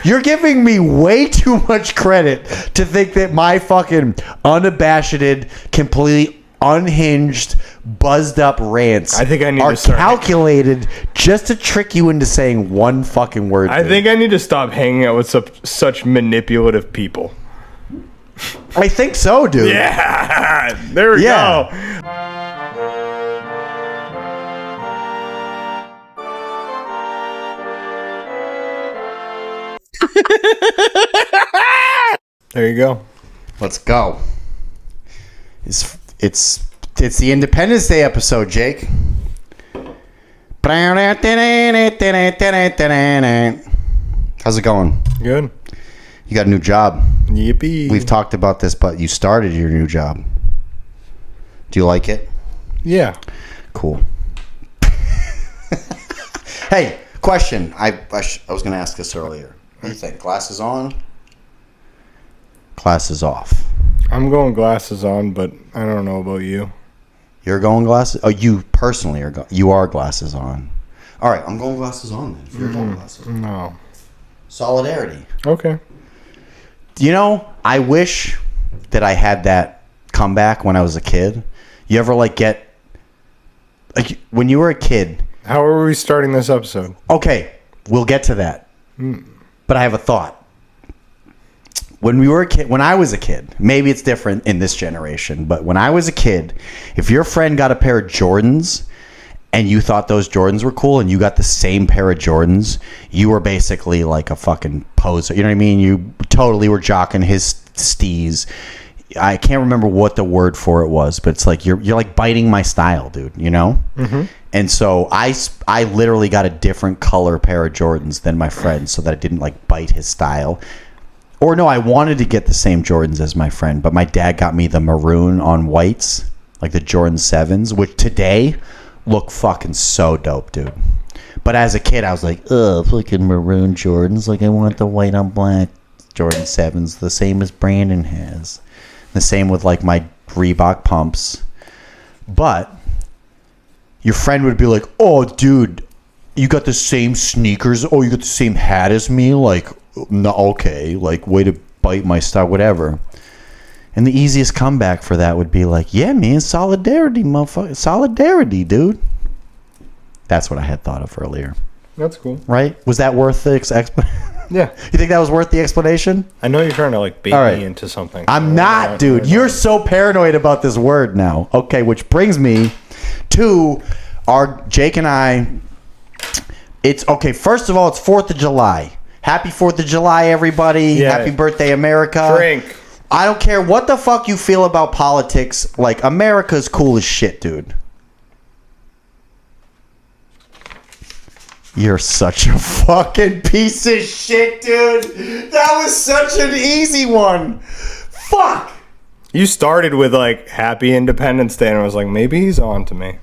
You're giving me way too much credit to think that my fucking unabashed, completely unhinged, buzzed up rants I think I need are to start calculated just to trick you into saying one fucking word. I think I need to stop hanging out with such manipulative people. I think so, dude. Yeah, there we go. There you go. Let's go. It's the Independence Day episode, Jake. How's it going? Good. You got a new job. Yippee. We've talked about this, but you started your new job. Do you like it? Yeah. Cool. Hey, question. I was going to ask this earlier. What do you think? Glasses on? Glasses off. I'm going glasses on, but I don't know about you. You're going glasses? Oh, you personally you are glasses on. All right, I'm going glasses on then. If you're going glasses on. No. Solidarity. Okay. You know, I wish that I had that comeback when I was a kid. You ever get when you were a kid? How are we starting this episode? Okay, we'll get to that. But I have a thought. When I was a kid, maybe it's different in this generation, but when I was a kid, if your friend got a pair of Jordans and you thought those Jordans were cool and you got the same pair of Jordans, you were basically like a fucking poser. You know what I mean? You totally were jocking his steez. I can't remember what the word for it was, but it's like you're like biting my style, dude, you know? Mm-hmm. And so I literally got a different color pair of Jordans than my friend so that I didn't bite his style. Or no, I wanted to get the same Jordans as my friend, but my dad got me the maroon on whites, like the Jordan 7s, which today look fucking so dope, dude. But as a kid, I was like, ugh, fucking maroon Jordans. I want the white on black Jordan 7s, the same as Brandon has. The same with my Reebok pumps. But your friend would be like, oh, dude, you got the same sneakers? Oh, you got the same hat as me? No, okay, way to bite my style, whatever. And the easiest comeback for that would be yeah, man, solidarity, motherfucker. Solidarity, dude. That's what I had thought of earlier. That's cool. Right? Was that worth the explanation? Yeah. You think that was worth the explanation? I know you're trying to bait me into something. I'm not, dude. You're so paranoid about this word now. Okay, which brings me to Jake and I. It's okay. First of all, it's 4th of July. Happy 4th of July, everybody. Yeah. Happy birthday, America. Drink. I don't care what the fuck you feel about politics. America's cool as shit, dude. You're such a fucking piece of shit, dude. That was such an easy one. Fuck. You started with Happy Independence Day, and I was like, maybe he's on to me.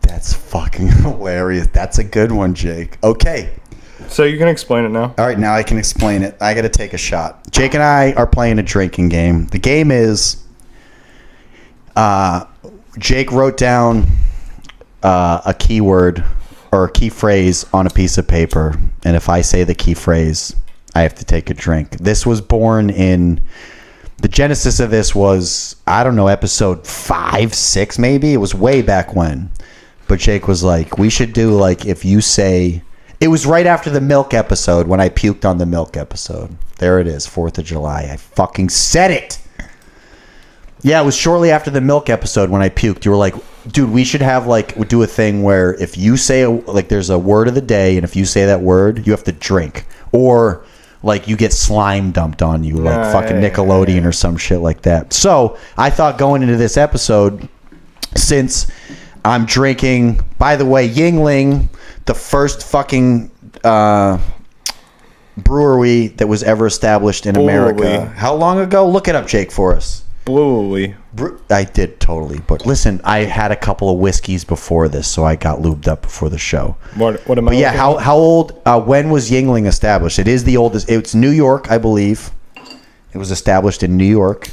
That's fucking hilarious. That's a good one, Jake. Okay. So you can explain it now. All right, now I can explain it. I got to take a shot. Jake and I are playing a drinking game. The game is Jake wrote down a keyword or a key phrase on a piece of paper, and if I say the key phrase, I have to take a drink. This was born in... The genesis of this was, I don't know, episode 5, 6 maybe? It was way back when. But Jake was like, we should do if you say... It was right after the milk episode when I puked on the milk episode. There it is, 4th of July. I fucking said it. Yeah, it was shortly after the milk episode when I puked. You were like, dude, we should have do a thing where if you say there's a word of the day, and if you say that word, you have to drink. Or you get slime dumped on you, fucking Nickelodeon or some shit like that. So I thought going into this episode, since I'm drinking, by the way, Yingling, the first fucking brewery that was ever established in America. How long ago? Look it up, Jake, for us. Bluey. I did totally. But listen, I had a couple of whiskeys before this, so I got lubed up before the show. What am I? But yeah, how old? When was Yingling established? It is the oldest. It's New York, I believe. It was established in New York.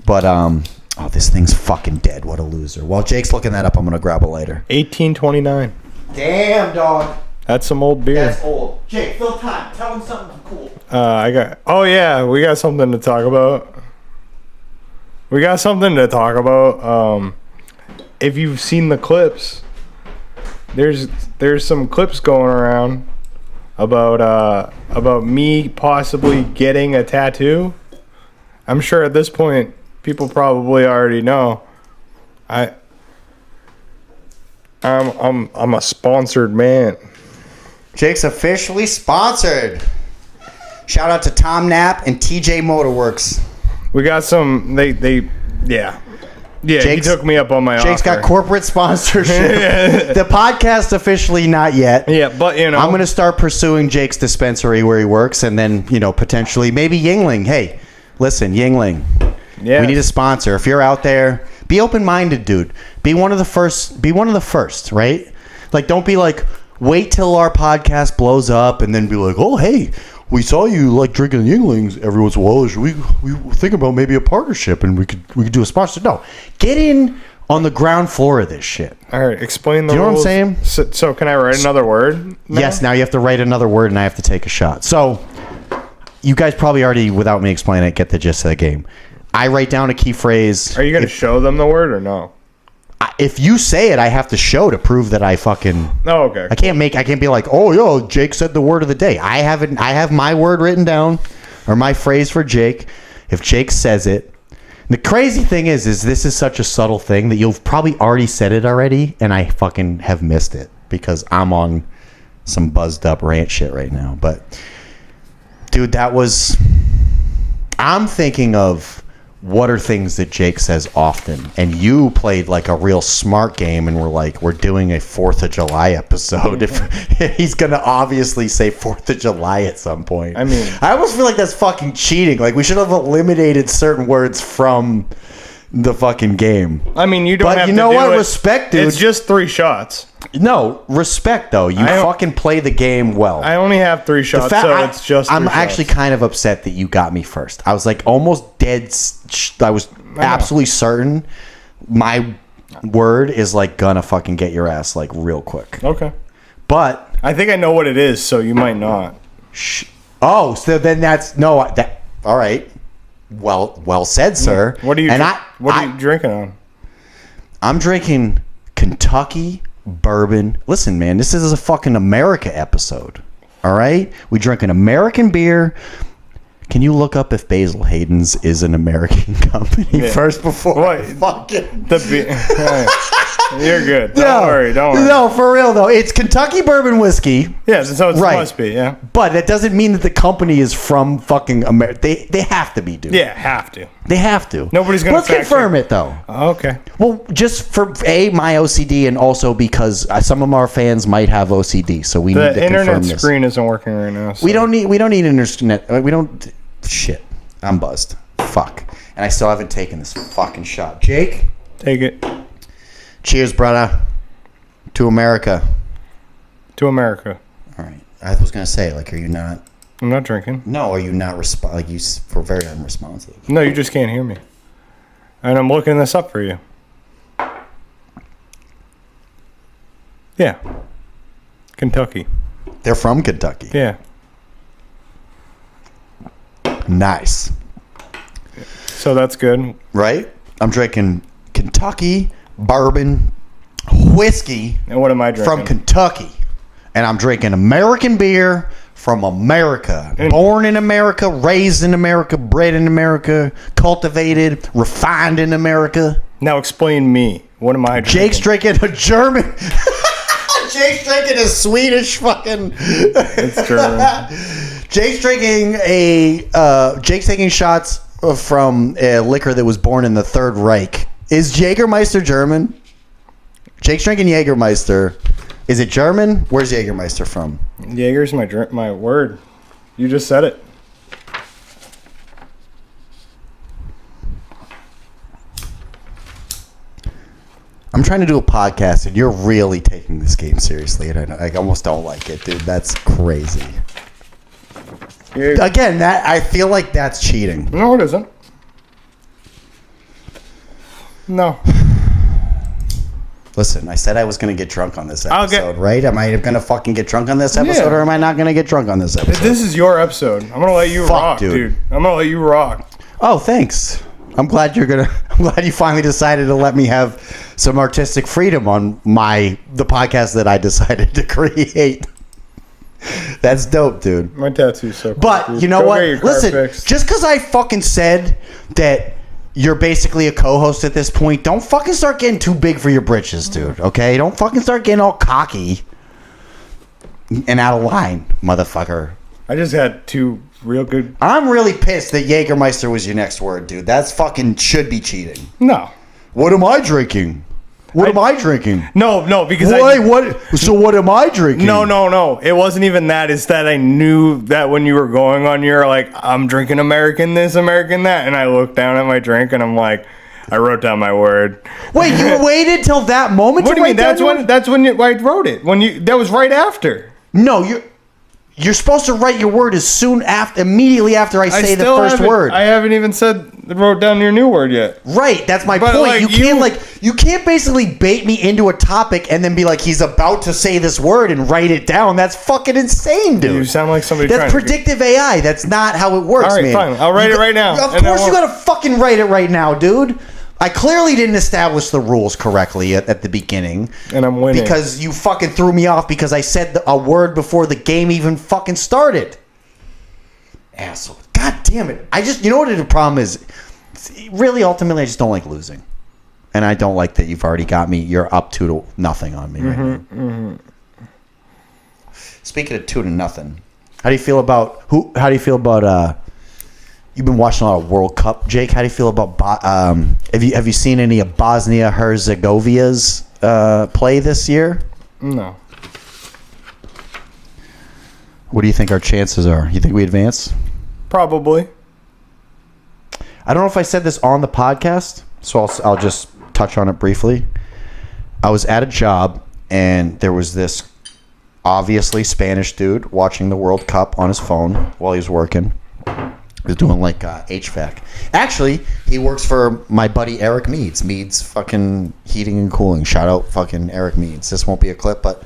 But oh, this thing's fucking dead. What a loser. While Jake's looking that up, I'm gonna grab a lighter. 1829. Damn, dog. That's some old beer. That's old. Jake, fill time. Tell him something cool. Oh yeah, we got something to talk about. If you've seen the clips, there's some clips going around about me possibly getting a tattoo. I'm sure at this point people probably already know. I'm a sponsored man. Jake's officially sponsored. Shout out to Tom Knapp and TJ Motorworks. We got some. Yeah. He took me up on my offer. Jake's got corporate sponsorship. The podcast officially not yet. Yeah, but I'm going to start pursuing Jake's dispensary where he works, and then potentially maybe Yingling. Hey, listen, Yingling. Yeah. We need a sponsor. If you're out there, be open-minded, dude. Be one of the first, right? Like, don't be like, wait till our podcast blows up and then be like, oh, hey, we saw you like drinking Yinglings every once in a while. Should we think about maybe a partnership and we could do a sponsor? No, get in on the ground floor of this shit. All right, explain the rules. You know what I'm saying? So can I write another word? Yes, now you have to write another word and I have to take a shot. So you guys probably already, without me explaining it, get the gist of the game. I write down a key phrase. Are you going to show them the word or no? If you say it, I have to show to prove that I fucking. Oh, okay. I can't be like, oh, yo, Jake said the word of the day. I have my word written down, or my phrase for Jake. If Jake says it, the crazy thing is this is such a subtle thing that you've probably already said it already, and I fucking have missed it because I'm on some buzzed up rant shit right now. But, dude, I'm thinking of. What are things that Jake says often? And you played like a real smart game and we're doing a 4th of July episode. If he's going to obviously say 4th of July at some point. I mean, I almost feel like that's fucking cheating. Like we should have eliminated certain words from the fucking game. I mean, you don't but have you to know do what? it. Respect, dude. It's just 3 shots. No, respect though. You fucking play the game well. I only have 3 shots, so it's just I'm 3 actually shots. kind of upset that you got me first. I was like almost dead. I was absolutely certain my word is like gonna fucking get your ass like real quick. Okay. But I think I know what it is, so you might not. Oh, so then that's no. That all right. Well said, sir. What are you drinking on? I'm drinking Kentucky bourbon. Listen, man, this is a fucking America episode. All right? We drink an American beer. Can you look up if Basil Hayden's is an American company first before I fucking... The beer... You're good. Don't worry. No, for real, though. It's Kentucky bourbon whiskey. Yeah, so it must be, yeah. But that doesn't mean that the company is from fucking America. They have to be, dude. Yeah, have to. They have to. Nobody's going to Let's confirm it, though. Okay. Well, just for, my OCD, and also because some of our fans might have OCD, so we need to confirm this. The internet screen isn't working right now. So. We don't need internet. We don't... Shit. I'm buzzed. Fuck. And I still haven't taken this fucking shot. Jake? Take it. Cheers, brother. To America. To America. All right. I was going to say, like, are you not... I'm not drinking. No, are you not... like, you were very unresponsive. No, you just can't hear me. And I'm looking this up for you. Yeah. Kentucky. They're from Kentucky. Yeah. Nice. So that's good. Right? I'm drinking Kentucky bourbon whiskey. And what am I drinking? From Kentucky. And I'm drinking American beer from America. Born in America, raised in America, bred in America, cultivated, refined in America. Now explain me. What am I drinking? Jake's drinking a German. Jake's drinking a Swedish fucking... It's German. Jake's drinking Jake's taking shots from a liquor that was born in the Third Reich. Is Jägermeister German? Jake's drinking Jägermeister. Is it German? Where's Jägermeister from? Jaeger's my word. You just said it. I'm trying to do a podcast, and you're really taking this game seriously, and I almost don't like it, dude. That's crazy. Again, I feel like that's cheating. No, it isn't. No. Listen, I said I was going to get drunk on this episode, Okay. right? Am I going to fucking get drunk on this episode, Yeah. or am I not going to get drunk on this episode? This is your episode. I'm gonna let you Fuck, rock, dude. I'm gonna let you rock. Oh, thanks. I'm glad I'm glad you finally decided to let me have some artistic freedom on the podcast that I decided to create. That's dope, dude. My tattoo's so cool. But dude. you know Go what? get your car Listen, fixed. just because I fucking said that you're basically a co-host at this point, don't fucking start getting too big for your britches, dude. Okay? Don't fucking start getting all cocky and out of line, motherfucker. I just had 2 real good. I'm really pissed that Jägermeister was your next word, dude. That's fucking should be cheating. No, What am I drinking? What am I drinking? no, because Wait, what? So what am I drinking? No. It wasn't even that. It's that I knew that when you were going on, you're like, I'm drinking American this, American that, and I looked down at my drink and I'm like, I wrote down my word. Wait, you waited till that moment What to do you mean? write down That's when I wrote it. That was right after. No, you're supposed to write your word immediately after I say the first word. I haven't even wrote down your new word yet. Right, that's my But, point. like, You can't basically bait me into a topic and then be like, he's about to say this word and write it down. That's fucking insane, dude. You sound like somebody That's trying predictive AI. That's not how it works, All right, man. fine. I'll write it right now. Of And I course you won't- gotta fucking write it right now, dude. I clearly didn't establish the rules correctly at the beginning. And I'm winning. Because you fucking threw me off because I said a word before the game even fucking started. Asshole. God damn it. You know what the problem is? Really, ultimately, I just don't like losing. And I don't like that you've already got me. You're up 2-0 on me right now. Mm-hmm. Speaking of 2-0, how do you feel about you've been watching a lot of World Cup, Jake? How do you feel about have you seen any of Bosnia Herzegovina's play this year? No. What do you think our chances are? You think we advance? Probably. I don't know if I said this on the podcast, so I'll just touch on it briefly. I was at a job, and there was this obviously Spanish dude watching the World Cup on his phone while he was working. He was doing like HVAC. Actually, he works for my buddy Eric Meads. Meads fucking heating and cooling. Shout out fucking Eric Meads. This won't be a clip, but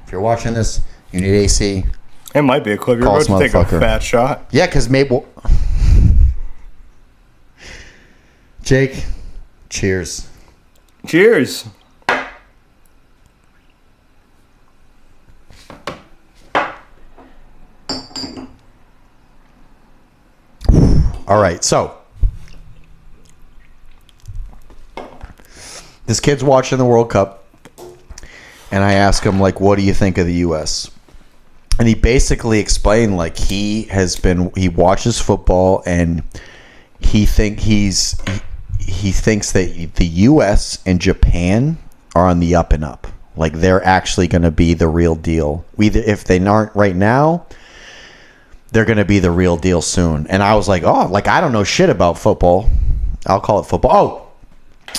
if you're watching this, you need AC. It might be a clip. You're Call about to this take a motherfucker. fat shot. Yeah, because Mabel... Jake, cheers. Cheers. All right, so this kid's watching the World Cup, and I ask him, like, what do you think of the U.S.? And he basically explained, like, he watches football, and he thinks that the U.S. and Japan are on the up and up. Like, they're actually going to be the real deal. If they aren't right now, they're going to be the real deal soon. And I was like, oh, like, I don't know shit about football. I'll call it football. Oh,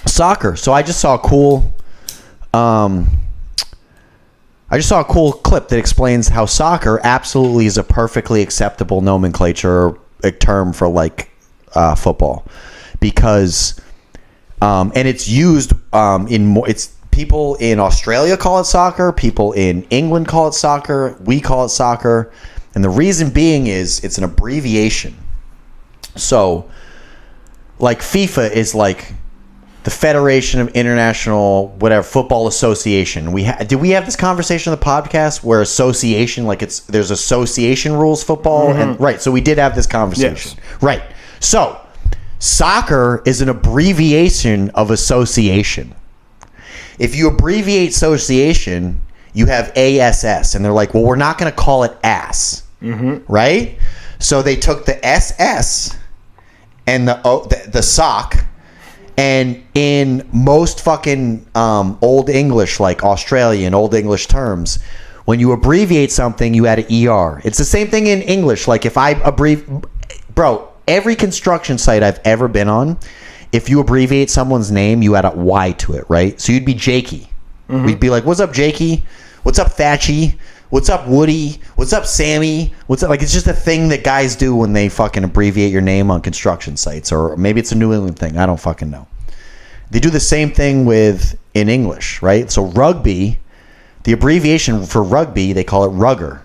soccer. So I just saw a cool clip that explains how soccer absolutely is a perfectly acceptable nomenclature term for, like, football. Because and it's used it's people in Australia call it soccer, people in England call it soccer, we call it soccer. And the reason being is it's an abbreviation. So, like, FIFA is like the Federation of International whatever Football Association. Did we have this conversation on the podcast where association, like, there's association rules football, and right? So we did have this conversation, right? So soccer is an abbreviation of association. If you abbreviate association, you have ASS, and they're like, well, we're not going to call it ass, right? So they took the SS and the sock, and in most fucking Old English, like Australian Old English terms, when you abbreviate something, you add an ER. It's the same thing in English. Like, if I bro, every construction site I've ever been on, if you abbreviate someone's name, you add a Y to it, right? So you'd be Jakey. We'd be like, what's up, Jakey? What's up, Thatchy? What's up, Woody? What's up, Sammy? What's up? Like, it's just a thing that guys do when they fucking abbreviate your name on construction sites. Or maybe it's a New England thing. I don't fucking know. They do the same thing in English, right? So rugby, the abbreviation for rugby, they call it rugger.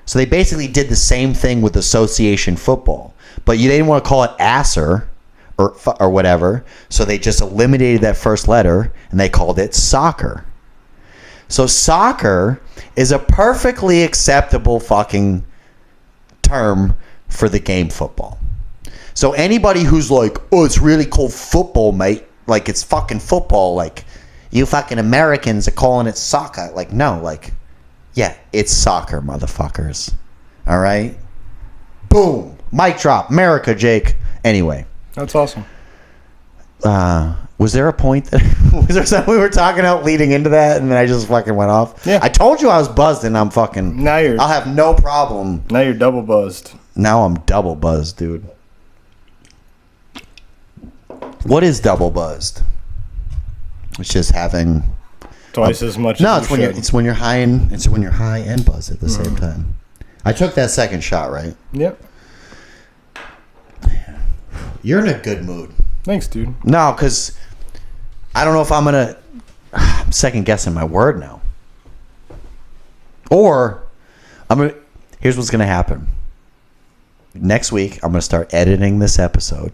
So they basically did the same thing with association football, but they didn't want to call it asser or whatever, so they just eliminated that first letter and they called it soccer. So soccer is a perfectly acceptable fucking term for the game football. So anybody who's like, oh, it's really called football, mate, like it's fucking football, like you fucking Americans are calling it soccer, like no, like yeah, it's soccer, motherfuckers. All right, boom, mic drop, America, Jake. Anyway, that's awesome. Was there a point that was there something we were talking about leading into that, and then I just fucking went off? Yeah, I told you I was buzzed, and I'm fucking. I'll have no problem. Now you're double buzzed. Now I'm double buzzed, dude. What is double buzzed? It's just having twice as much. No, it's when you're high and buzzed at the same time. I took that second shot, right? Yep. You're in a good mood. Thanks, dude. No, because I don't know if I'm second guessing my word now. Or here's what's gonna happen. Next week I'm gonna start editing this episode.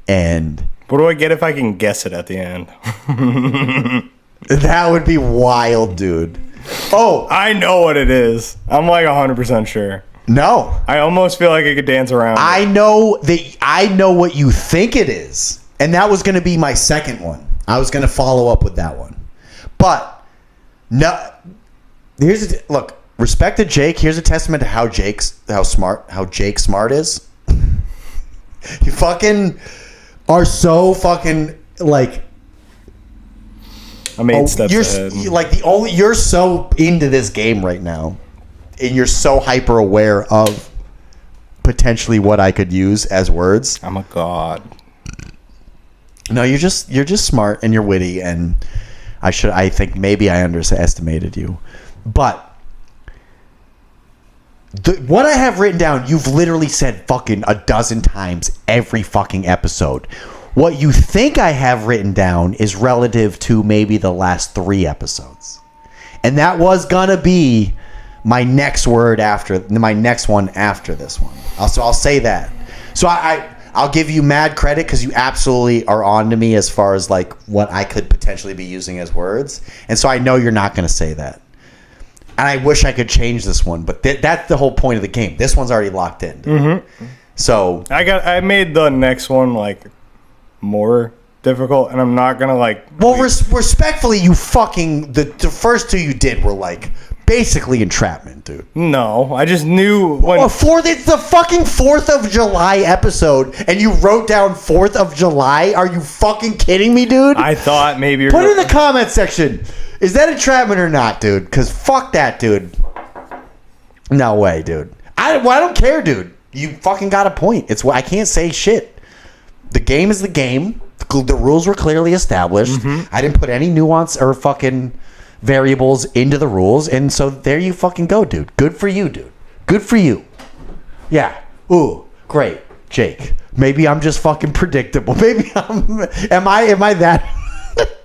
And what do I get if I can guess it at the end? That would be wild, dude. Oh, I know what it is. I'm like 100% sure. No. I almost feel like I could dance around. I know what you think it is. And that was going to be my second one. I was going to follow up with that one. But no, look, respect to Jake. Here's a testament to how Jake smart is. You fucking are so fucking like I'm 8 steps ahead. You're so into this game right now. And you're so hyper aware of potentially what I could use as words. I'm a god. No, you're just smart and you're witty, and I think maybe I underestimated you. But what I have written down, you've literally said fucking a dozen times every fucking episode. What you think I have written down is relative to maybe the last 3 episodes. And that was gonna be my next one after this one. I'll say that. So I'll give you mad credit because you absolutely are on to me as far as like what I could potentially be using as words. And so I know you're not going to say that. And I wish I could change this one, but that's the whole point of the game. This one's already locked in. Mm-hmm. So I made the next one like more difficult, and I'm not gonna like. Well, respectfully, you fucking the first 2 you did were like basically entrapment, dude. No, I just knew when. It's the fucking 4th of July episode, and you wrote down 4th of July. Are you fucking kidding me, dude? I thought maybe Put in the comment section. Is that entrapment or not, dude? Because fuck that, dude. No way, dude. I don't care, dude. You fucking got a point. I can't say shit. The game is the game. The rules were clearly established. Mm-hmm. I didn't put any nuance or fucking variables into the rules, and so there you fucking go, dude. Good for you, dude. Good for you. Yeah. Ooh, great, Jake. Maybe I'm just fucking predictable. Maybe am I that?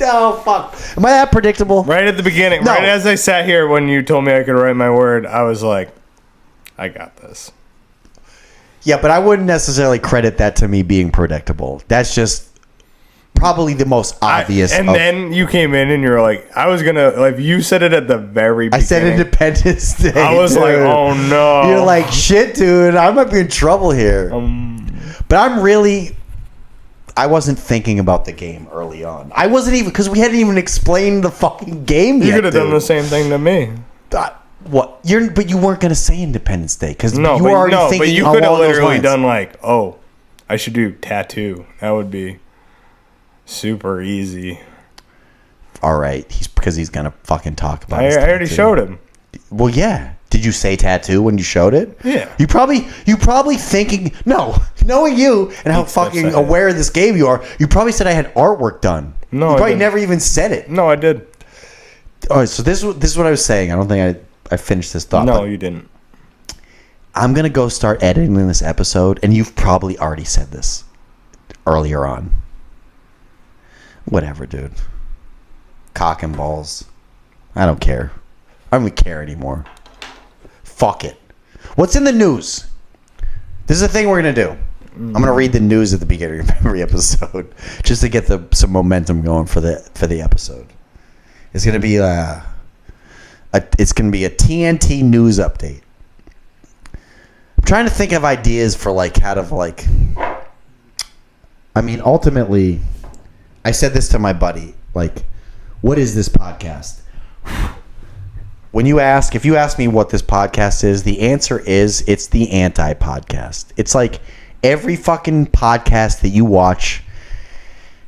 Oh fuck. Am I that predictable? Right at the beginning, no. Right as I sat here when you told me I could write my word, I was like, I got this. Yeah, but I wouldn't necessarily credit that to me being predictable. That's just probably the most obvious. Then you came in and you're like, I was gonna, like, you said it at the very beginning. I said Independence Day. I was like, oh no. You're like, shit, dude, I might be in trouble here. But I wasn't thinking about the game early on. I wasn't even, because we hadn't even explained the fucking game yet. You could have done the same thing to me. What? But you weren't going to say Independence Day because you were already thinking. But you could have literally done like, oh, I should do tattoo. That would be super easy. All right, because he's going to fucking talk about. I already showed him. Well, yeah. Did you say tattoo when you showed it? Yeah. You probably thinking, no, knowing you and how fucking aware of this game you are, you probably said I had artwork done. No, you probably never even said it. No, I did. All right, so this is what I was saying. I don't think I finished this thought. No, you didn't. I'm going to go start editing this episode, and you've probably already said this earlier on. Whatever, dude. Cock and balls. I don't care. I don't even care anymore. Fuck it. What's in the news? This is the thing we're going to do. I'm going to read the news at the beginning of every episode just to get some momentum going for the episode. It's going to be a T.N.T. news update. I'm trying to think of ideas for like how to like. I mean, ultimately, I said this to my buddy. Like, what is this podcast? If you ask me what this podcast is, the answer is it's the anti-podcast. It's like every fucking podcast that you watch,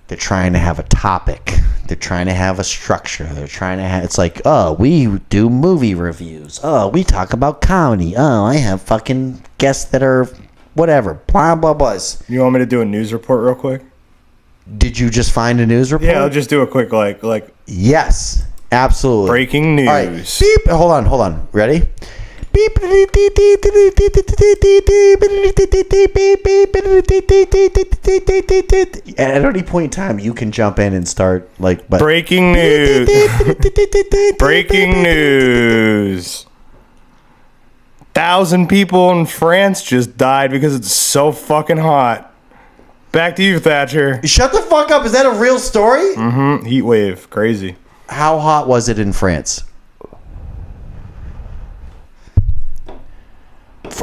they're trying to have a topic. They're trying to have a structure. They're trying to have, it's like, oh, we do movie reviews. Oh, we talk about comedy. Oh, I have fucking guests that are whatever. Blah, blah, blah. You want me to do a news report real quick? Did you just find a news report? Yeah, I'll just do a quick like. Yes, absolutely. Breaking news. All right. Beep. Hold on. Ready? Beep. At any point in time, you can jump in and start like. But breaking news. Breaking news. 1,000 people in France just died because it's so fucking hot. Back to you, Thacher. Shut the fuck up. Is that a real story? Mm-hmm. Heat wave. Crazy. How hot was it in France?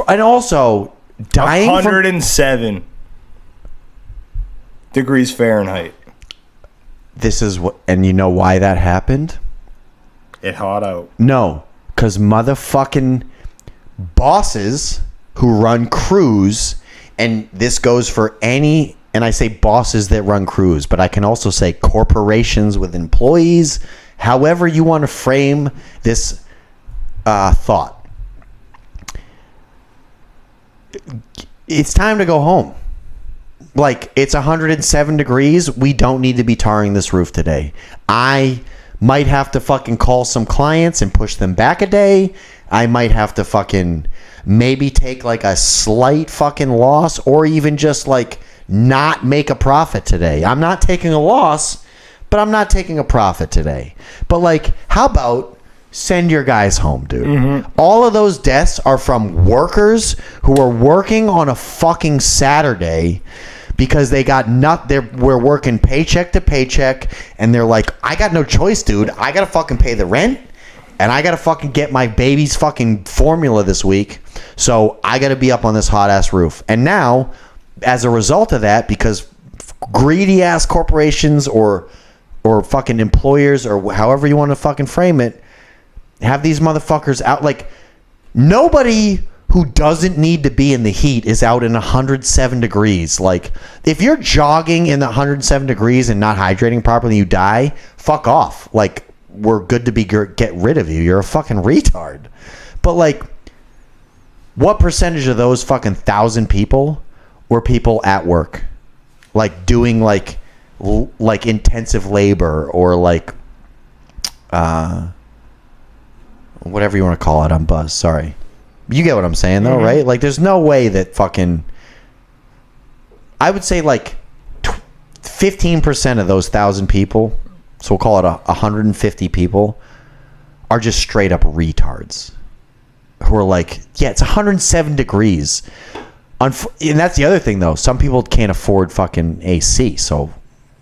And also, dying 107 degrees Fahrenheit. This is what, and you know why that happened? It hot out. No, because motherfucking bosses who run crews, and this goes for any, and I say bosses that run crews, but I can also say corporations with employees, however you want to frame this thought. It's time to go home. Like, it's 107 degrees. We don't need to be tarring this roof today. I might have to fucking call some clients and push them back a day. I might have to fucking maybe take like a slight fucking loss, or even just like not make a profit today. I'm not taking a loss, but I'm not taking a profit today. But like, how about send your guys home, dude? Mm-hmm. All of those deaths are from workers who are working on a fucking Saturday because they got we're working paycheck to paycheck, and they're like, I got no choice, dude. I gotta fucking pay the rent, and I gotta fucking get my baby's fucking formula this week, so I gotta be up on this hot ass roof. And now, as a result of that, because greedy ass corporations or fucking employers, or however you want to fucking frame it, have these motherfuckers out. Like, nobody who doesn't need to be in the heat is out in 107 degrees. Like, if you're jogging in the 107 degrees and not hydrating properly, you die, fuck off. Like, we're good to get rid of you. You're a fucking retard. But like, what percentage of those fucking 1,000 people were people at work, like doing like intensive labor, or like whatever you want to call it? I'm buzzed. Sorry. You get what I'm saying, though, right? Like, there's no way that fucking... I would say, like, 15% of those 1,000 people, so we'll call it 150 people, are just straight up retards. Who are like, yeah, it's 107 degrees. And that's the other thing, though. Some people can't afford fucking AC, so,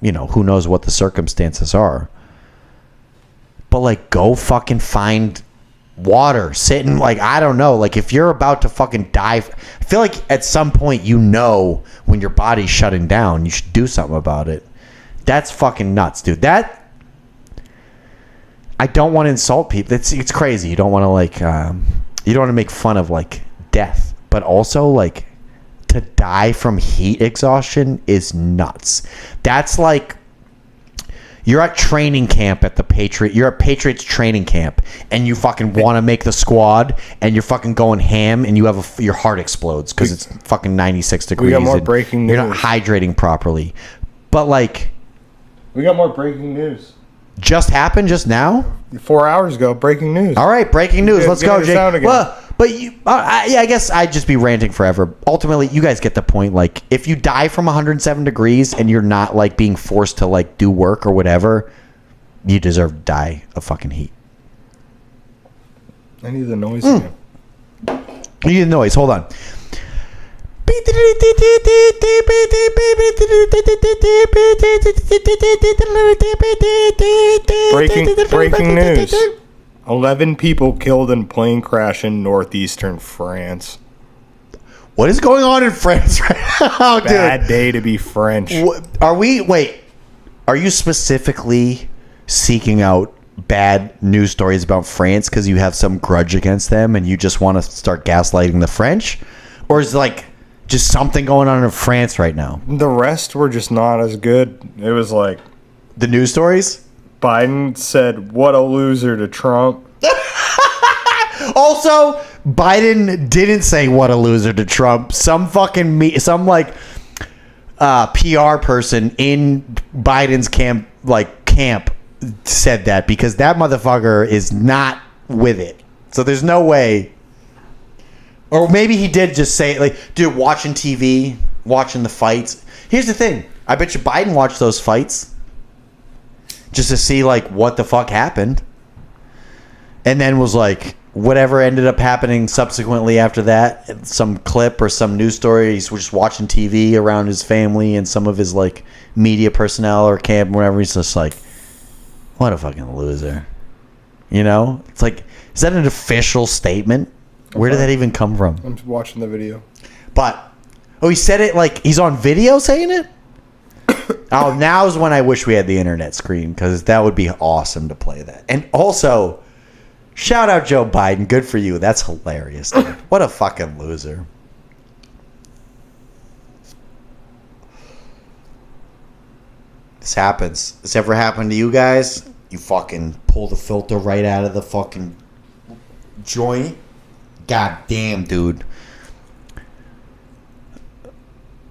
you know, who knows what the circumstances are. But, like, go fucking find water, sitting, like, I don't know, like, if you're about to fucking die, I feel like at some point, you know, when your body's shutting down, you should do something about it. That's fucking nuts, dude. That, I don't want to insult people. It's crazy. You don't want to, like, you don't want to make fun of, like, death, but also, like, to die from heat exhaustion is nuts. That's like, you're at training camp at the Patriot. You're at Patriots training camp, and you fucking want to make the squad, and you're fucking going ham, and you have your heart explodes because it's fucking 96 degrees. We got more breaking news. You're not hydrating properly. But like, we got more breaking news. Just happened just now? 4 hours ago, breaking news. All right, breaking news. Let's go, Jake. Well, But I guess I'd just be ranting forever. Ultimately, you guys get the point. Like, if you die from 107 degrees and you're not like being forced to like do work or whatever, you deserve to die of fucking heat. I need the noise again. You need the noise. Hold on. Breaking news. 11 people killed in plane crash in northeastern France. What is going on in France right now, dude? Bad day to be French. Are you specifically seeking out bad news stories about France because you have some grudge against them and you just want to start gaslighting the French? Or is it like just something going on in France right now? The rest were just not as good. It was like... The news stories? Biden said, "What a loser" to Trump. Also, Biden didn't say "what a loser" to Trump. Some fucking PR person in Biden's camp said that because that motherfucker is not with it. So there's no way. Or maybe he did just say, like, dude, watching TV, watching the fights. Here's the thing. I bet you Biden watched those fights just to see, like, what the fuck happened. And then was like, whatever ended up happening subsequently after that, some clip or some news story, he's just watching TV around his family and some of his, like, media personnel or camp or whatever. He's just like, what a fucking loser. You know? It's like, is that an official statement? Where did that even come from? I'm watching the video. But, he said it like he's on video saying it? Oh, now's when I wish we had the internet screen because that would be awesome to play that. And also, shout out Joe Biden. Good for you. That's hilarious, dude. What a fucking loser. This happens. This ever happened to you guys? You fucking pull the filter right out of the fucking joint? God damn, dude.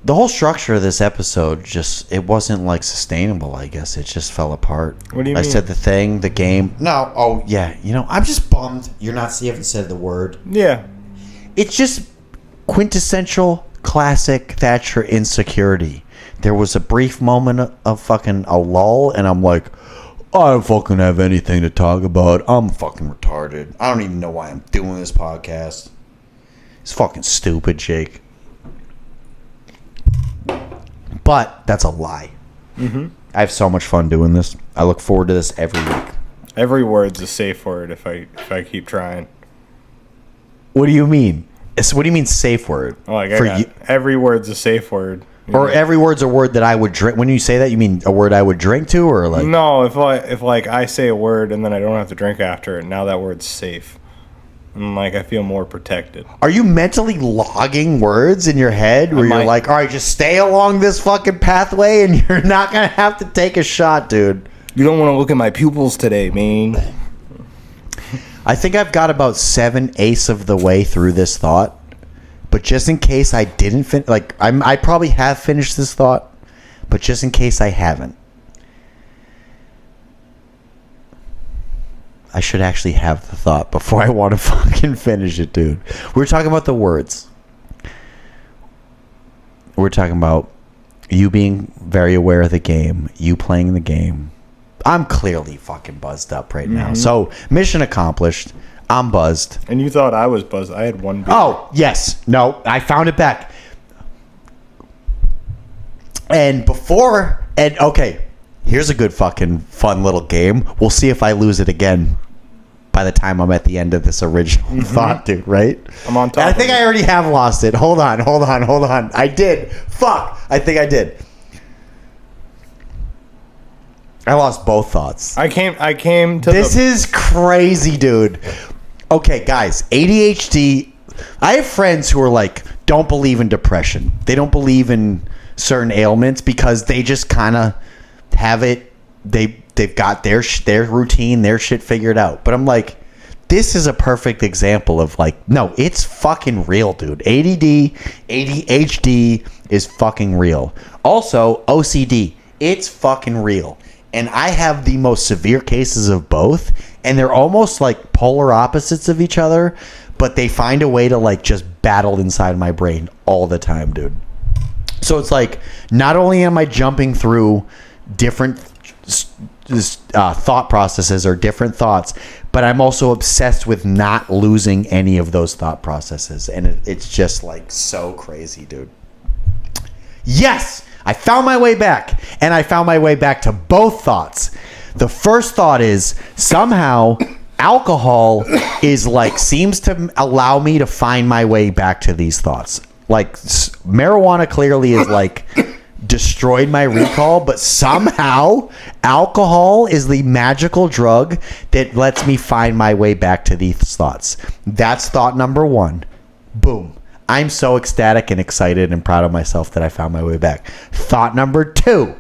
The whole structure of this episode it wasn't like sustainable, I guess. It just fell apart. What do you mean? I said the thing, the game. No, oh yeah. You know, I'm just bummed you haven't said the word. Yeah. It's just quintessential classic Thacher insecurity. There was a brief moment of fucking a lull, and I'm like, I don't fucking have anything to talk about. I'm fucking retarded. I don't even know why I'm doing this podcast. It's fucking stupid, Jake. But that's a lie. Mm-hmm. I have so much fun doing this. I look forward to this every week. Every word's a safe word if I keep trying. What do you mean? What do you mean safe word? Like every word's a safe word. Or every word's a word that I would drink. When you say that, you mean a word I would drink to, or like? No, if I say a word and then I don't have to drink after it, now that word's safe. And like I feel more protected. Are you mentally logging words in your head where you're like, all right, just stay along this fucking pathway and you're not gonna have to take a shot, dude? You don't want to look at my pupils today, man. I think I've got about 7/8 of the way through this thought. But just in case I didn't finish, like, I probably have finished this thought, but just in case I haven't, I should actually have the thought before I want to fucking finish it, dude. We're talking about the words. We're talking about you being very aware of the game, you playing the game. I'm clearly fucking buzzed up right now. So, mission accomplished. I'm buzzed. And you thought I was buzzed. I had one beer. Oh, yes. No, I found it back. And okay, here's a good fucking fun little game. We'll see if I lose it again by the time I'm at the end of this original thought, dude, right? I'm on top. And I think I already have lost it. Hold on. I did. Fuck. I think I did. I lost both thoughts. I came to This is crazy, dude. Okay, guys, ADHD. I have friends who are like, don't believe in depression. They don't believe in certain ailments because they just kind of have it. They've got their routine, their shit figured out. But I'm like, this is a perfect example of like, no, it's fucking real, dude. ADHD is fucking real. Also, OCD, it's fucking real. And I have the most severe cases of both, and they're almost like polar opposites of each other. but they find a way to like just battle inside my brain all the time, dude. So it's like, not only am I jumping through different thought processes or different thoughts, but I'm also obsessed with not losing any of those thought processes. And it's just like so crazy, dude. Yes, I found my way back. And I found my way back to both thoughts. The first thought is somehow alcohol is like, seems to allow me to find my way back to these thoughts. Like marijuana clearly is like destroyed my recall, but somehow alcohol is the magical drug that lets me find my way back to these thoughts. That's thought number one. Boom. I'm so ecstatic and excited and proud of myself that I found my way back. Thought number two.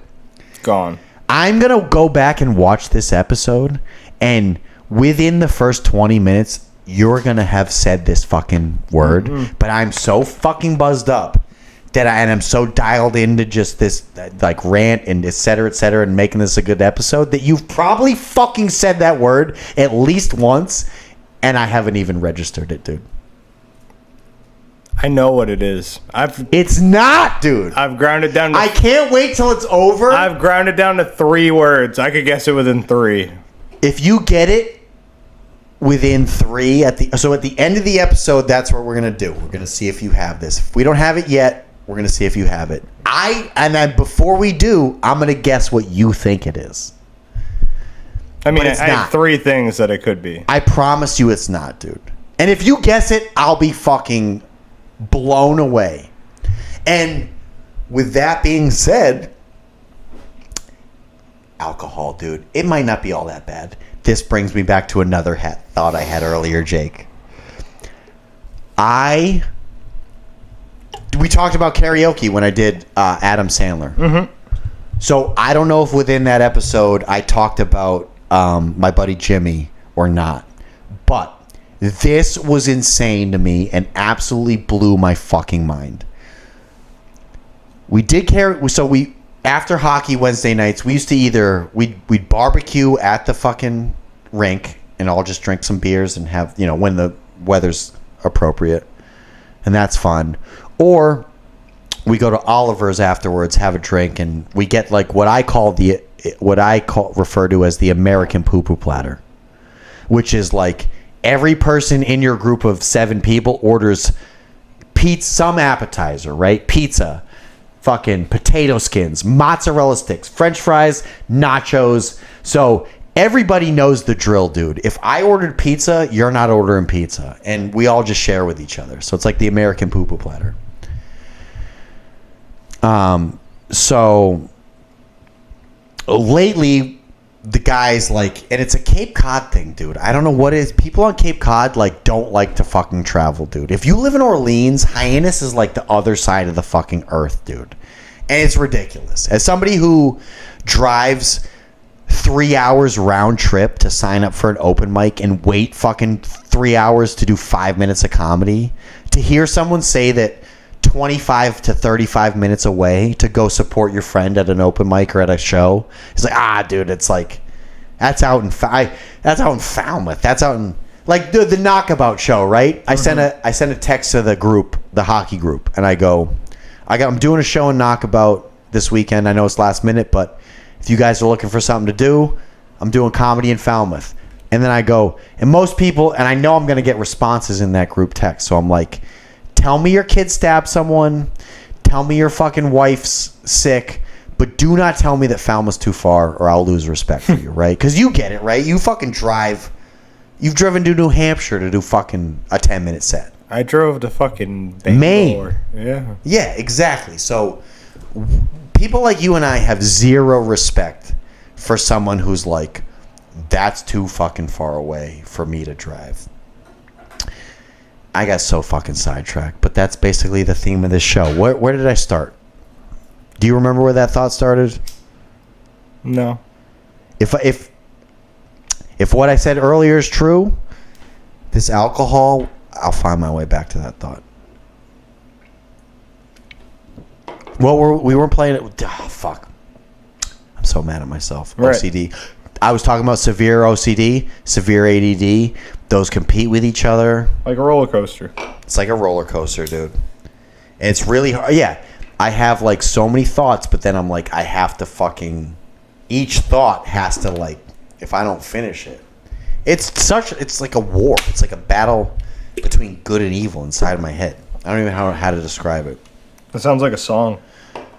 Gone. I'm going to go back and watch this episode, and within the first 20 minutes, you're going to have said this fucking word, but I'm so fucking buzzed up that and I'm so dialed into just this like rant and et cetera, and making this a good episode that you've probably fucking said that word at least once, and I haven't even registered it, dude. I know what it is. It's not, dude. I've grounded down to... I can't wait till it's over. I've grounded down to 3 words. I could guess it within 3. If you get it within 3 at the end of the episode, that's what we're gonna do. We're gonna see if you have this. If we don't have it yet, we're gonna see if you have it. And then before we do, I'm gonna guess what you think it is. I mean, I have 3 things that it could be. I promise you, it's not, dude. And if you guess it, I'll be fucking blown away. And with that being said, alcohol, dude, it might not be all that bad. This brings me back to another thought I had earlier, Jake. We talked about karaoke when I did Adam Sandler. Mm-hmm. So I don't know if within that episode I talked about my buddy Jimmy or not, but this was insane to me and absolutely blew my fucking mind. We did after hockey Wednesday nights, we used to we'd barbecue at the fucking rink and all just drink some beers and have, when the weather's appropriate, and that's fun. Or we go to Oliver's afterwards, have a drink, and we get like what I refer to as the American poo-poo platter, which is like every person in your group of 7 people orders pizza, some appetizer, right? Pizza, fucking potato skins, mozzarella sticks, French fries, nachos. So everybody knows the drill, dude. If I ordered pizza, you're not ordering pizza, and we all just share with each other. So it's like the American poo-poo platter. So lately, the guys like, and it's a Cape Cod thing, dude. I don't know what it is. People on Cape Cod like don't like to fucking travel, dude. If you live in Orleans, Hyannis is like the other side of the fucking earth, dude. And it's ridiculous. As somebody who drives 3 hours round trip to sign up for an open mic and wait fucking 3 hours to do 5 minutes of comedy, to hear someone say that 25 to 35 minutes away to go support your friend at an open mic or at a show, it's like, dude, it's like that's out in Falmouth. That's out in like the Knockabout show, right? Mm-hmm. I sent a text to the group, the hockey group, and I'm doing a show in Knockabout this weekend. I know it's last minute, but if you guys are looking for something to do, I'm doing comedy in Falmouth. And then I go, and most people, and I know I'm going to get responses in that group text, so I'm like, tell me your kid stabbed someone. Tell me your fucking wife's sick. But do not tell me that Falmouth's too far or I'll lose respect for you, right? Because you get it, right? You fucking drive. You've driven to New Hampshire to do fucking a 10-minute set. I drove to fucking Maine. Yeah. Yeah, exactly. So people like you and I have zero respect for someone who's like, that's too fucking far away for me to drive. I got so fucking sidetracked, but that's basically the theme of this show. Where did I start? Do you remember where that thought started? No. If what I said earlier is true, this alcohol, I'll find my way back to that thought. Well, we weren't playing it. Oh, fuck. I'm so mad at myself. Right. OCD. I was talking about severe OCD, severe ADD. Those compete with each other. Like a roller coaster. It's like a roller coaster, dude. And it's really hard. Yeah, I have like so many thoughts, but then I'm like, I have to fucking... Each thought has to like... If I don't finish it. It's like a war. It's like a battle between good and evil inside my head. I don't even know how to describe it. That sounds like a song.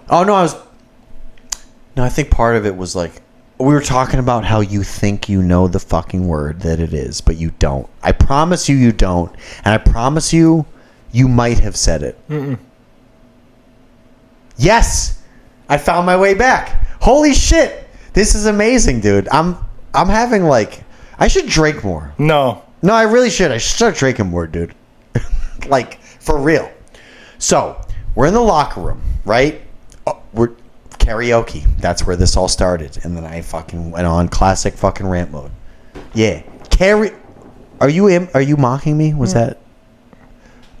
Oh, no, I think part of it was like... We were talking about how you think you know the fucking word that it is, but you don't. I promise you don't. And I promise you might have said it. Mm-mm. Yes! I found my way back. Holy shit! This is amazing, dude. I'm having like... I should drink more. No, I really should. I should start drinking more, dude. Like, for real. So, we're in the locker room, right? We're... Karaoke. That's where this all started. And then I fucking went on classic fucking rant mode. Yeah. Are you mocking me? Was that...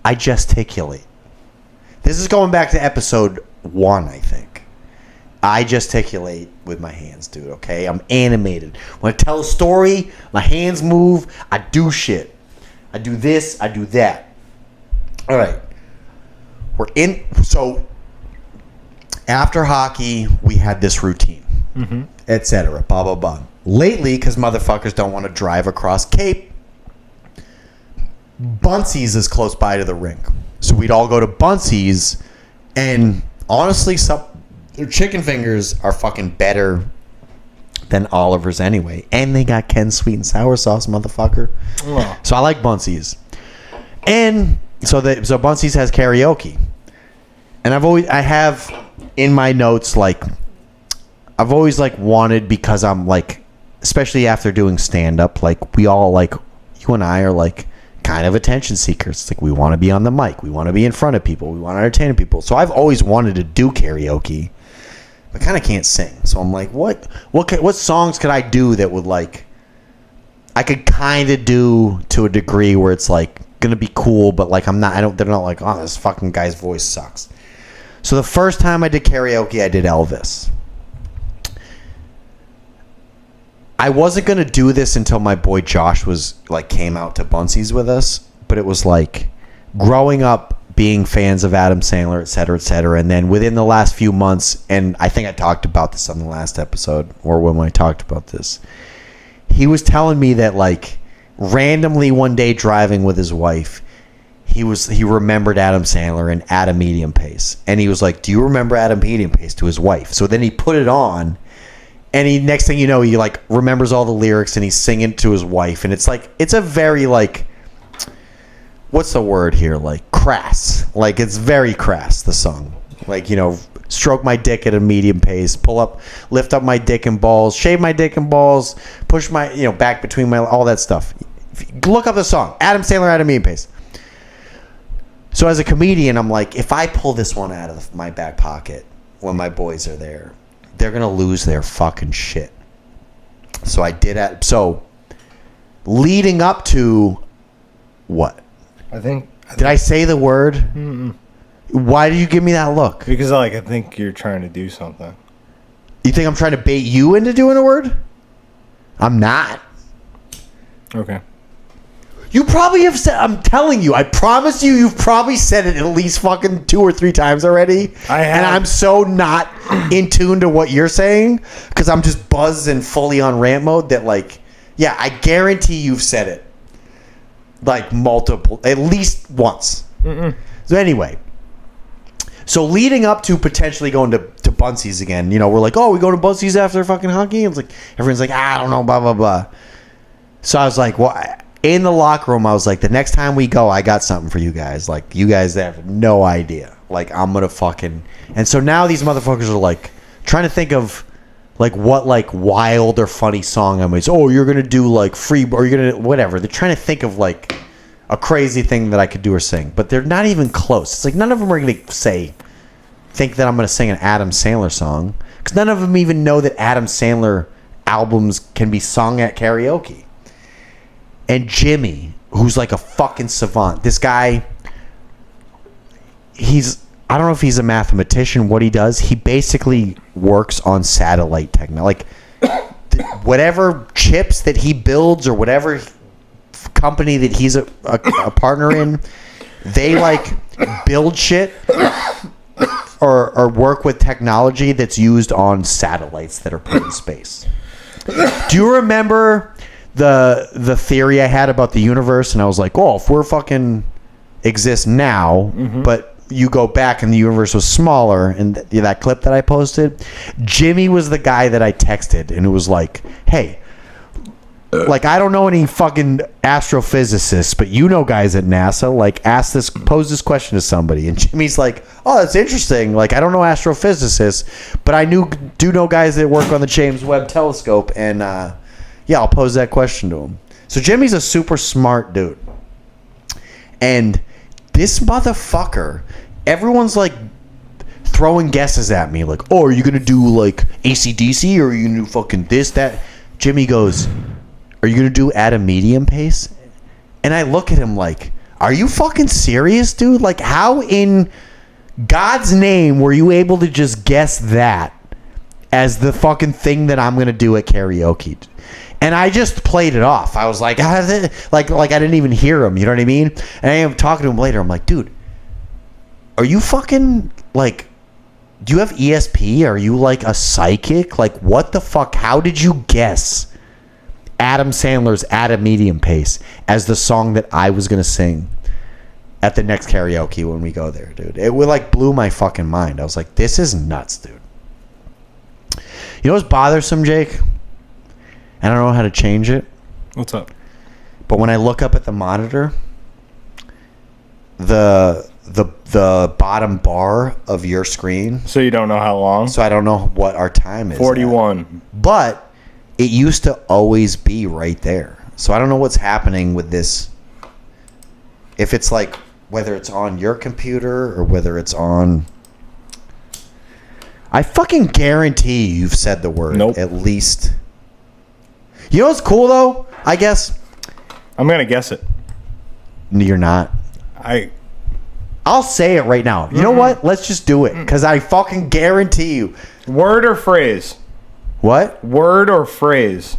I gesticulate. This is going back to episode 1, I think. I gesticulate with my hands, dude, okay? I'm animated. When I tell a story, my hands move. I do shit. I do this. I do that. All right. So... After hockey, we had this routine, etc. Blah, blah, blah. Lately, because motherfuckers don't want to drive across Cape, Bunsey's is close by to the rink. So we'd all go to Bunsey's, and honestly, their chicken fingers are fucking better than Oliver's anyway. And they got Ken's sweet and sour sauce, motherfucker. Oh. So I like Bunsey's. And so Bunsey's has karaoke. And I have... in my notes, like, I've always, like, wanted, because I'm, like, especially after doing stand-up, like, we all, like, you and I are, like, kind of attention seekers. It's like, we want to be on the mic. We want to be in front of people. We want to entertain people. So I've always wanted to do karaoke, but kind of can't sing. So I'm like, what songs could I do that would, like, I could kind of do to a degree where it's, like, going to be cool, but, like, they're not like, oh, this fucking guy's voice sucks. So the first time I did karaoke, I did Elvis. I wasn't going to do this until my boy Josh came out to Bunsey's with us. But it was like growing up, being fans of Adam Sandler, et cetera, et cetera. And then within the last few months, and I think I talked about this on the last episode, or when I talked about this, he was telling me that, like, randomly one day driving with his wife, he remembered Adam Sandler and At a Medium Pace. And he was like, do you remember At a Medium Pace, to his wife? So then he put it on, and next thing you know, he, like, remembers all the lyrics, and he's singing to his wife. And it's like, it's a very, like, what's the word here? Like, crass. Like, it's very crass, the song. Like, you know, stroke my dick at a medium pace, lift up my dick and balls, shave my dick and balls, push my, back between my, all that stuff. Look up the song, Adam Sandler At a Medium Pace. So as a comedian, I'm like, if I pull this one out of my back pocket when my boys are there, they're going to lose their fucking shit. So I did it. So leading up to what? Did I say the word? Mm-mm. Why do you give me that look? Because, like, I think you're trying to do something. You think I'm trying to bait you into doing a word? I'm not. Okay. You probably have said, I'm telling you, I promise you've probably said it at least fucking 2 or 3 times already. I have. And I'm so not in tune to what you're saying because I'm just buzzed and fully on rant mode that, like, yeah, I guarantee you've said it. Like, multiple, at least once. Mm-mm. So anyway, so leading up to potentially going to Bunsey's again, we're like, oh, we go to Bunsey's after fucking hockey? And it's like, everyone's like, I don't know, blah, blah, blah. So I was like, well, in the locker room, I was like, the next time we go, I got something for you guys. Like, you guys have no idea. Like, I'm going to fucking... And so now these motherfuckers are, like, trying to think of, like, what, like, wild or funny song I'm going to say. Oh, you're going to do, like, free... Or you're going to... Whatever. They're trying to think of, like, a crazy thing that I could do or sing. But they're not even close. It's like none of them are going to think that I'm going to sing an Adam Sandler song. Because none of them even know that Adam Sandler albums can be sung at karaoke. And Jimmy, who's like a fucking savant. This guy, I don't know if he's a mathematician, what he does. He basically works on satellite technology. Like, whatever chips that he builds or whatever company that he's a partner in, they like build shit or work with technology that's used on satellites that are put in space. Do you remember the theory I had about the universe? And I was like, oh, if we're fucking exist now, but you go back and the universe was smaller, and that clip that I posted, Jimmy was the guy that I texted, and it was like, hey, like, I don't know any fucking astrophysicists, but you know guys at NASA, like, pose this question to somebody. And Jimmy's like, oh, that's interesting. Like, I don't know astrophysicists, but I do know guys that work on the James Webb Telescope, and yeah, I'll pose that question to him. So Jimmy's a super smart dude. And this motherfucker, everyone's like throwing guesses at me, like, oh, are you gonna do like AC/DC, or are you gonna do fucking this, that? Jimmy goes, are you gonna do at a medium pace? And I look at him like, are you fucking serious, dude? Like, how in God's name were you able to just guess that as the fucking thing that I'm gonna do at karaoke? And I just played it off. I was like, like I didn't even hear him. You know what I mean? And I am talking to him later. I'm like, dude, are you fucking like, do you have ESP? Are you like a psychic? Like, what the fuck? How did you guess Adam Sandler's At a Medium Pace as the song that I was going to sing at the next karaoke when we go there, dude? It would like blew my fucking mind. I was like, this is nuts, dude. You know what's bothersome, Jake? I don't know how to change it. What's up? But when I look up at the monitor, the bottom bar of your screen. So you don't know how long? So I don't know what our time is. 41. At. But it used to always be right there. So I don't know what's happening with this. If it's like, whether it's on your computer or whether it's on... I fucking guarantee you've said the word. Nope. At least... You know what's cool, though? I guess. I'm going to guess it. You're not. I'll say it right now. You know what? Let's just do it. Because I fucking guarantee you. Word or phrase? What? Word or phrase?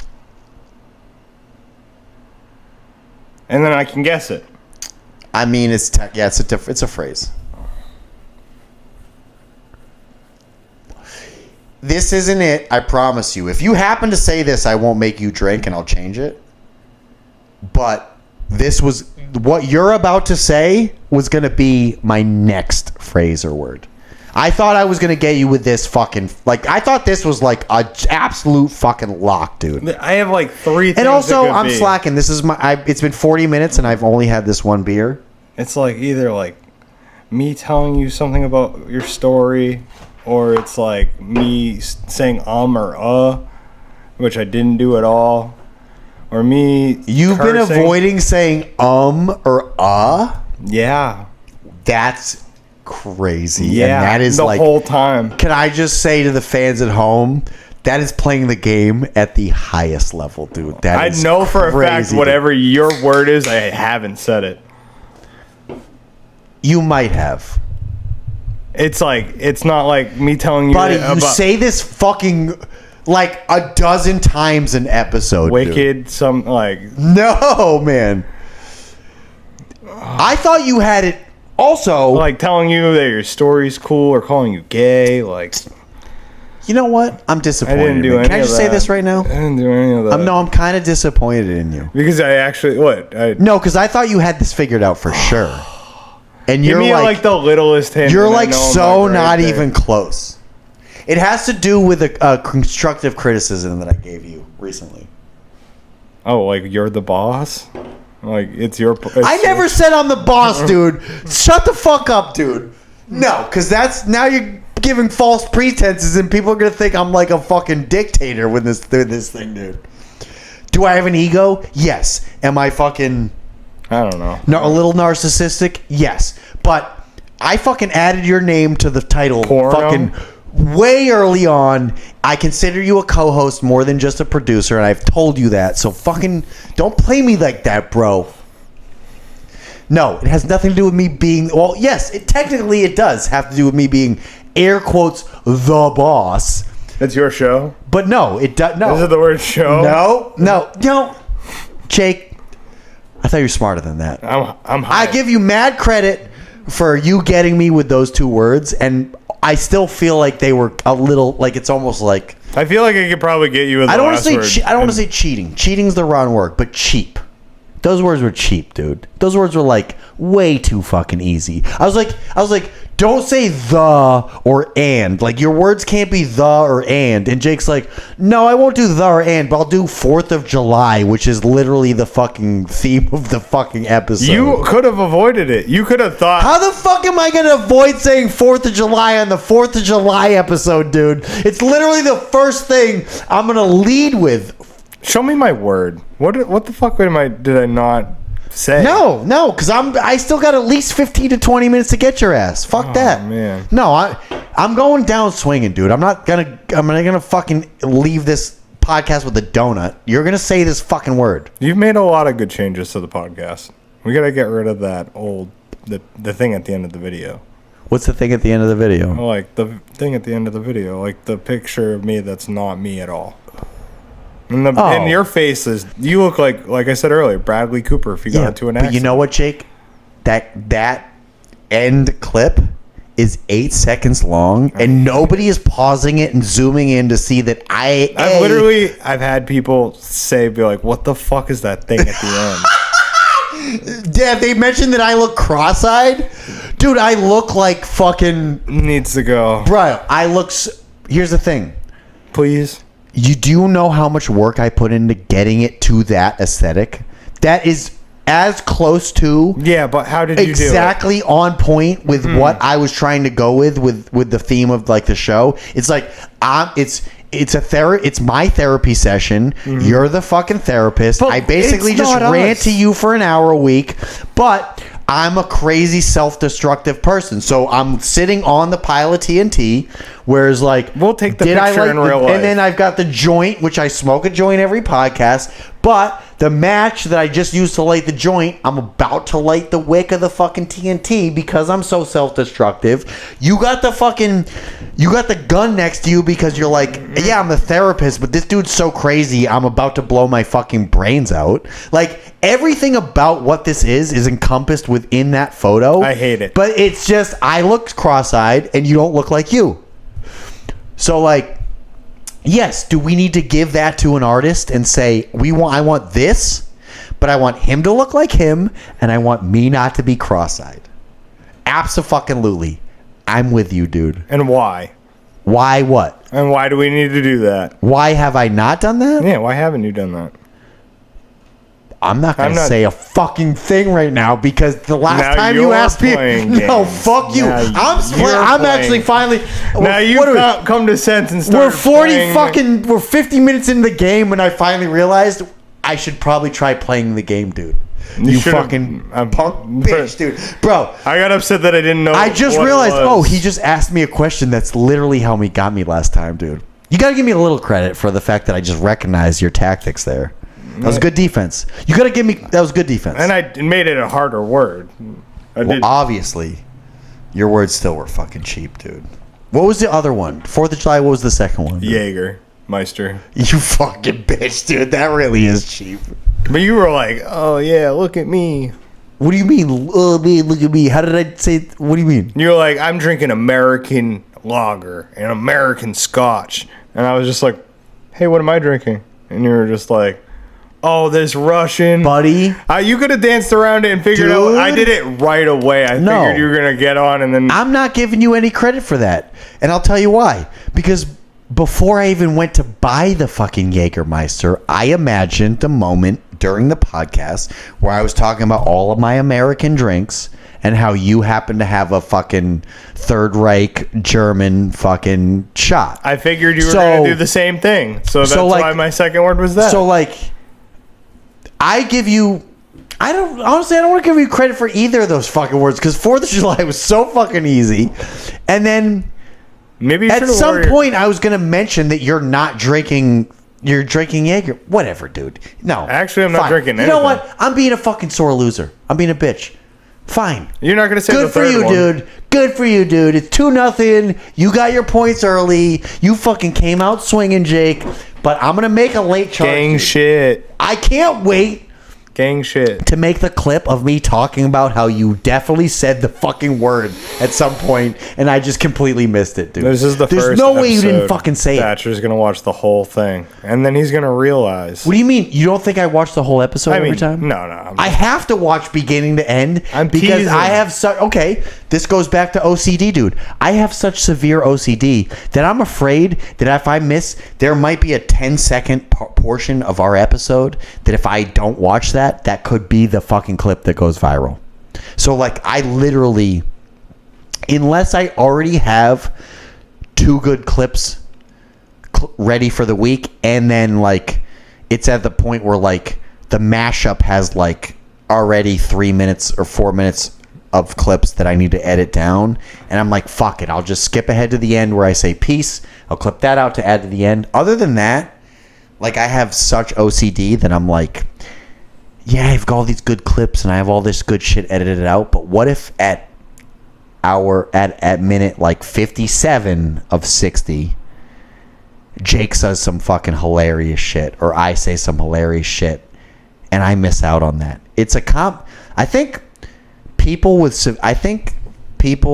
And then I can guess it. I mean, it's a phrase. This isn't it, I promise you. If you happen to say this, I won't make you drink and I'll change it. But this was... What you're about to say was going to be my next phrase or word. I thought I was going to get you with this fucking... Like, I thought this was like a absolute fucking lock, dude. I have like 3 things. And also, I'm slacking. This is it's been 40 minutes and I've only had this one beer. It's like either like me telling you something about your story... Or it's like me saying or which I didn't do at all. Or me You've cursing. been avoiding saying or Yeah. That's crazy. Yeah, And that is the whole time. Can I just say to the fans at home, that is playing the game at the highest level, dude. I know for a fact whatever your word is, I haven't said it. You might have. It's like, it's not like me telling you... Buddy, you say this fucking like a dozen times an episode. Wicked, dude. Like... No, man. I thought you had it also... Like telling you that your story's cool or calling you gay, like... You know what? I'm disappointed. I didn't do any of that. Can I just say this right now? I didn't do any of that. I'm kind of disappointed in you. Because I actually... What? No, because I thought you had this figured out for sure. And Give you're me like the littlest hint. You're like so not even close. It has to do with a constructive criticism that I gave you recently. Oh, like you're the boss? Like it's your... I never said I'm the boss, dude. Shut the fuck up, dude. No, because that's... Now you're giving false pretenses and people are going to think I'm like a fucking dictator with this thing, dude. Do I have an ego? Yes. Am I fucking... I don't know. A little narcissistic? Yes. But I fucking added your name to the title fucking way early on. I consider you a co-host more than just a producer, and I've told you that. So fucking don't play me like that, bro. No, it has nothing to do with me being... Well, yes, technically it does have to do with me being, air quotes, the boss. It's your show? But no, it does. No. Is it the word show? No. Jake, I thought you were smarter than that. I'm high. I give you mad credit for you getting me with those two words, and I still feel like they were a little, like, it's almost like... I feel like I could probably get you with I don't want to say cheating. Cheating's the wrong word, but cheap. Those words were cheap, dude. Those words were like way too fucking easy. I was like, don't say the or and. Like, your words can't be the or and. And Jake's like, no, I won't do the or and, but I'll do 4th of July, which is literally the fucking theme of the fucking episode. You could have avoided it. You could have thought... How the fuck am I going to avoid saying 4th of July on the 4th of July episode, dude? It's literally the first thing I'm going to lead with. Show me my word. What the fuck did I not say? No, because I still got at least 15 to 20 minutes to get your ass. Fuck that. Man. No, I'm going down swinging, dude. I'm not gonna fucking leave this podcast with a donut. You're gonna say this fucking word. You've made a lot of good changes to the podcast. We gotta get rid of that old the thing at the end of the video. What's the thing at the end of the video? Like the thing at the end of the video, like the picture of me that's not me at all. And your face is, you look like I said earlier, Bradley Cooper if you got into an accident. But you know what, Jake? That end clip is 8 seconds long, and nobody is pausing it and zooming in to see that I've had people be like, what the fuck is that thing at the end? Dad, they mentioned that I look cross-eyed. Dude, I look like fucking... Needs to go. Bro, here's the thing. Please. Do you know how much work I put into getting it to that aesthetic? That is as close to... Yeah, but how did you do it? Exactly on point with what I was trying to go with the theme of, like, the show. It's like, it's my therapy session. You're the fucking therapist. But I basically just rant to you for an hour a week, but I'm a crazy self-destructive person. So I'm sitting on the pile of TNT, whereas, like, we'll take the picture in real life. And then I've got the joint, which I smoke a joint every podcast, but the match that I just used to light the joint, I'm about to light the wick of the fucking TNT because I'm so self-destructive. You got the gun next to you because you're like, yeah, I'm the therapist, but this dude's so crazy, I'm about to blow my fucking brains out. Like, everything about what this is encompassed within that photo. I hate it. But it's just, I look cross-eyed and you don't look like you. So, like, yes, do we need to give that to an artist and say, I want this, but I want him to look like him, and I want me not to be cross-eyed? Abso-fucking-lutely. I'm with you, dude. And why? Why what? And why do we need to do that? Why have I not done that? Yeah, why haven't you done that? I'm not going to say a fucking thing right now because the last time you asked me... No, fuck you. I'm actually finally... Now you've come to sense and started We're 50 minutes into the game when I finally realized I should probably try playing the game, dude. You fucking punk bitch, dude. Bro. I got upset that I didn't know. I just realized, he just asked me a question that's literally how he got me last time, dude. You got to give me a little credit for the fact that I just recognized your tactics there. That was good defense. You got to give me... That was good defense. And I made it a harder word. Obviously, your words still were fucking cheap, dude. What was the other one? 4th of July, what was the second one? Jaeger. Meister. You fucking bitch, dude. That really is cheap. But you were like, oh, yeah, look at me. What do you mean, oh, man, look at me? How did I say... What do you mean? You were like, I'm drinking American lager and American scotch. And I was just like, hey, what am I drinking? And you were just like... Oh, this Russian. Buddy. You could have danced around it and figured out. I did it right away. I figured you were going to get on and then... I'm not giving you any credit for that. And I'll tell you why. Because before I even went to buy the fucking Jägermeister, I imagined the moment during the podcast where I was talking about all of my American drinks and how you happen to have a fucking Third Reich German fucking shot. I figured you were going to do the same thing. So that's why my second word was that. So, like... I don't want to give you credit for either of those fucking words because 4th of July was so fucking easy. And then maybe at some point I was going to mention that you're not drinking, you're drinking Jaeger. Whatever, dude. No. Actually, I'm not drinking anything. You know what? I'm being a fucking sore loser. I'm being a bitch. Fine. You're not going to say Good the for third you, one. dude. Good for you, dude. It's 2-0. You got your points early. You fucking came out swinging, Jake. But I'm gonna make a late charge. Gang dude. shit. I can't wait Gang shit. to make the clip of me talking about how you definitely said the fucking word at some point, and I just completely missed it, dude. This is the There's first no way you didn't episode. fucking say it. Thatcher's going to watch the whole thing. And then he's going to realize. What do you mean? You don't think I watch the whole episode every time? No. I have to watch beginning to end I'm because teasing. I have such. Okay, this goes back to OCD, dude. I have such severe OCD that I'm afraid that if I miss, there might be a 10-second portion of our episode that if I don't watch that, that could be the fucking clip that goes viral. So, like, I literally, unless I already have 2 good clips ready for the week, and then, like, it's at the point where, like, the mashup has, like, already 3 minutes or 4 minutes of clips that I need to edit down, and I'm like, fuck it, I'll just skip ahead to the end where I say peace. I'll clip that out to add to the end. Other than that, like, I have such OCD that I'm like, yeah, I've got all these good clips and I have all this good shit edited out, but what if at minute like 57 of 60, Jake says some fucking hilarious shit, or I say some hilarious shit, and I miss out on that? It's a I think people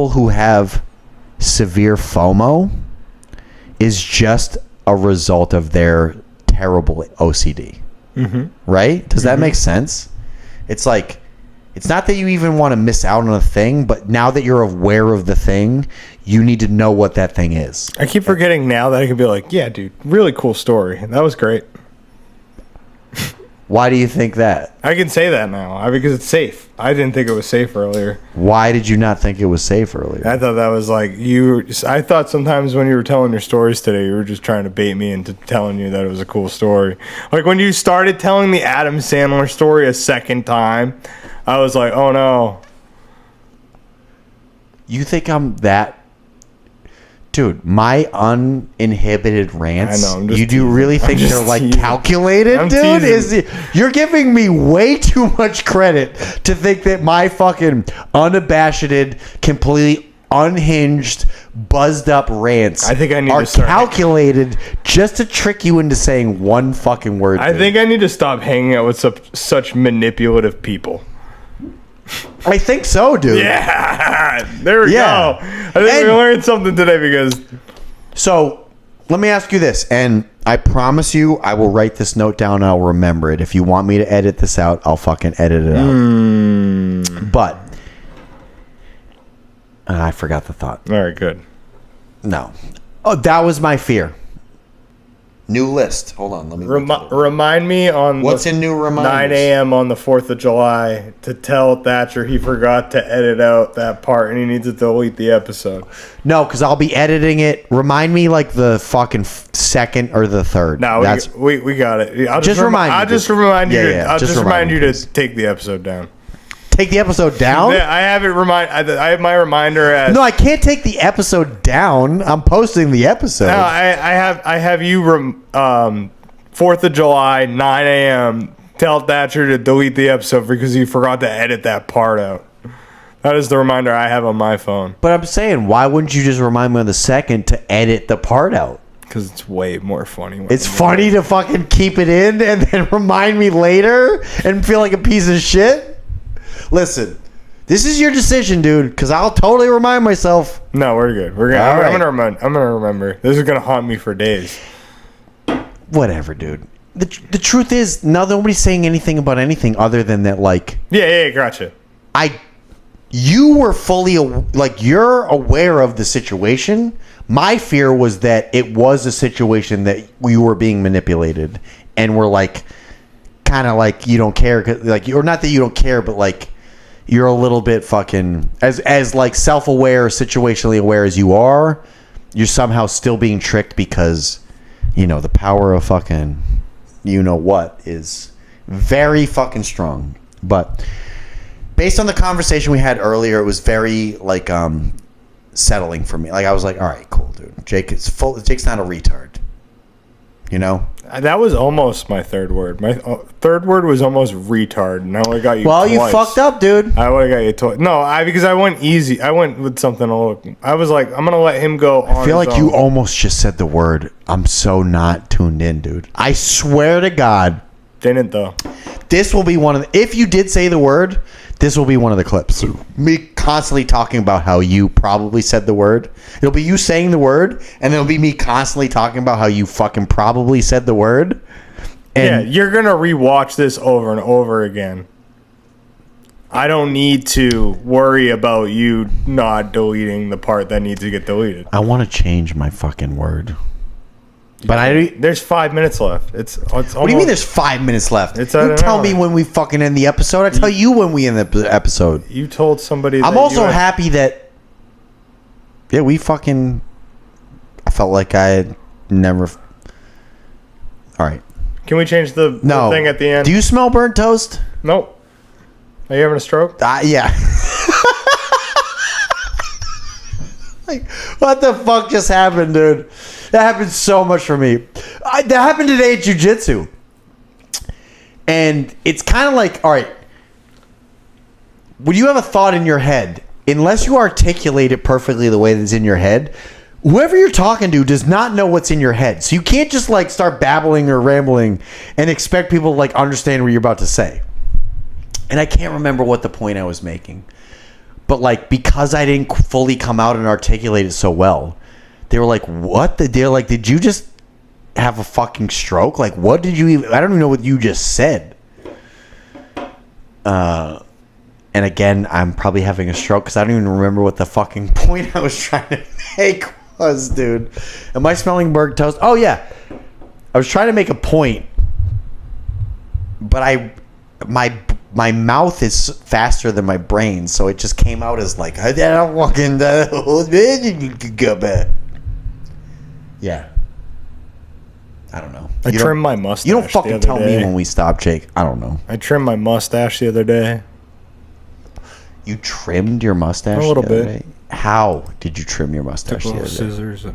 who have severe FOMO is just a result of their terrible OCD. Right? Does that make sense? It's like, it's not that you even want to miss out on a thing, but now that you're aware of the thing, you need to know what that thing is. I keep forgetting now that I can be like, yeah, dude, really cool story. That was great. Why do you think that? I can say that now because it's safe. I didn't think it was safe earlier. Why did you not think it was safe earlier? I thought that was like I thought sometimes when you were telling your stories today, you were just trying to bait me into telling you that it was a cool story. Like when you started telling the Adam Sandler story a second time, I was like, oh no. You think I'm that? Dude, my uninhibited rants. I know, I'm just you do teasing. really think I'm just they're like teasing. calculated, I'm dude? teasing. You're giving me way too much credit to think that my fucking unabashed, completely unhinged, buzzed up rants I think I need are to start calculated just to trick you into saying one fucking word. I dude. think I need to stop hanging out with such manipulative people. I think so, dude. Yeah, there we Yeah. go. I think we learned something today because. So, let me ask you this, and I promise you I will write this note down and I'll remember it. If you want me to edit this out, I'll fucking edit it out. But, I forgot the thought. All right, good. No. Oh, that was my fear. New list. Hold on, let me look at it. Remind me on What's in new reminders? 9 a.m. on the 4th of July to tell Thacher he forgot to edit out that part and he needs to delete the episode. No, because I'll be editing it. Remind me like the fucking second or the third. No, we got it. I'll Just remind you. I'll just remind you. Yeah, I'll just just remind you please. to take the episode down. Take the episode down? Yeah, I have it I have my reminder as. No, I can't take the episode down. I'm posting the episode. No, I have you 4th of July 9 a.m. tell Thacher to delete the episode because you forgot to edit that part out. That is the reminder I have on my phone. But I'm saying, why wouldn't you just remind me on the second to edit the part out? Because it's way more funny. It's funny to fucking keep it in and then remind me later and feel like a piece of shit? Listen, this is your decision, dude, because I'll totally remind myself. No, we're good. I'm gonna remember. This is gonna haunt me for days. Whatever, dude. The truth is, nobody's saying anything about anything other than that, like... Yeah, gotcha. You were fully... you're aware of the situation. My fear was that it was a situation that you were being manipulated. And we're, like... kind of like you don't care, like, or not that you don't care, but like you're a little bit fucking as like self-aware, situationally aware as you are, you're somehow still being tricked because the power of fucking what is very fucking strong. But based on the conversation we had earlier, it was very like settling for me. Like I was like, all right, cool, dude. Jake's not a retard. That was almost my third word. My third word was almost retard. Now I got you. Well, twice. you fucked up, dude. I would have got you twice. No, because I went easy. I went with something a little. I was like, I'm gonna let him go. On I feel his like own. you almost just said the word. I'm so not tuned in, dude. I swear to God, didn't though. this will be one of the, if you did say the word, this will be one of the clips. Me constantly talking about how you probably said the word. It'll be you saying the word, and it'll be me constantly talking about how you fucking probably said the word. And yeah, you're gonna rewatch this over and over again. I don't need to worry about you not deleting the part that needs to get deleted. I want to change my fucking word. But there's 5 minutes left. It's almost, what do you mean there's 5 minutes left? It's You tell me when we fucking end the episode. I tell you when we end the episode. You told somebody. I'm also happy that. Yeah, we fucking. I felt like I had never. All right. Can we change the thing at the end? Do you smell burnt toast? Nope. Are you having a stroke? Yeah. Like, what the fuck just happened, dude? That happened so much for me. That happened today at jiu-jitsu. And it's kind of like, all right, when you have a thought in your head, unless you articulate it perfectly the way that's in your head, whoever you're talking to does not know what's in your head. So you can't just like start babbling or rambling and expect people to like understand what you're about to say. And I can't remember what the point I was making. But like, because I didn't fully come out and articulate it so well, they were like, what? They're like, did you just have a fucking stroke? Like, what did you even... I don't even know what you just said. And again, I'm probably having a stroke because I don't even remember what the fucking point I was trying to make was, dude. Am I smelling burnt toast? Oh, yeah. I was trying to make a point, but my mouth is faster than my brain, so it just came out as like, I don't fucking yeah. I don't know. I trimmed my mustache. You don't fucking tell me when we stop, Jake. I don't know. I trimmed my mustache the other day. You trimmed your mustache a little the other bit. day? How did you trim your mustache Took the other little day? scissors.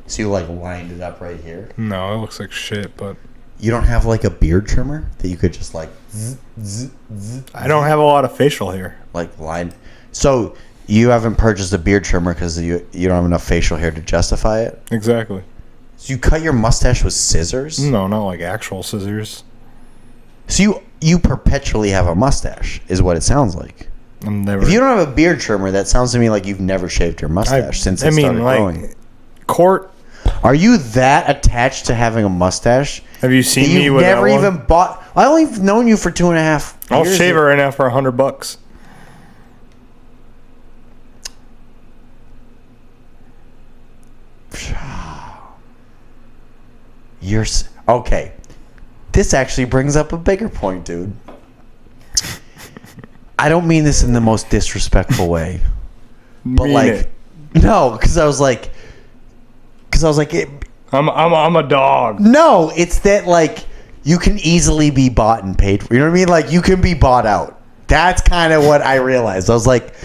So you like lined it up right here? No, it looks like shit, but... You don't have like a beard trimmer that you could just like... I don't have a lot of facial hair. Like line. So you haven't purchased a beard trimmer because you don't have enough facial hair to justify it? Exactly. So you cut your mustache with scissors? No, not like actual scissors. So you perpetually have a mustache, is what it sounds like. I'm never... If you don't have a beard trimmer, that sounds to me like you've never shaved your mustache since it started growing. Court... Are you that attached to having a mustache? Have you seen me You've with never that one? even bought... I only known you for 2.5 years. I'll shave it right now for $100. You're... Okay. This actually brings up a bigger point, dude. I don't mean this in the most disrespectful way. But no, because I was like... I'm a dog. No, it's that like you can easily be bought and paid for. You know what I mean? Like you can be bought out. That's kind of what I realized. I was like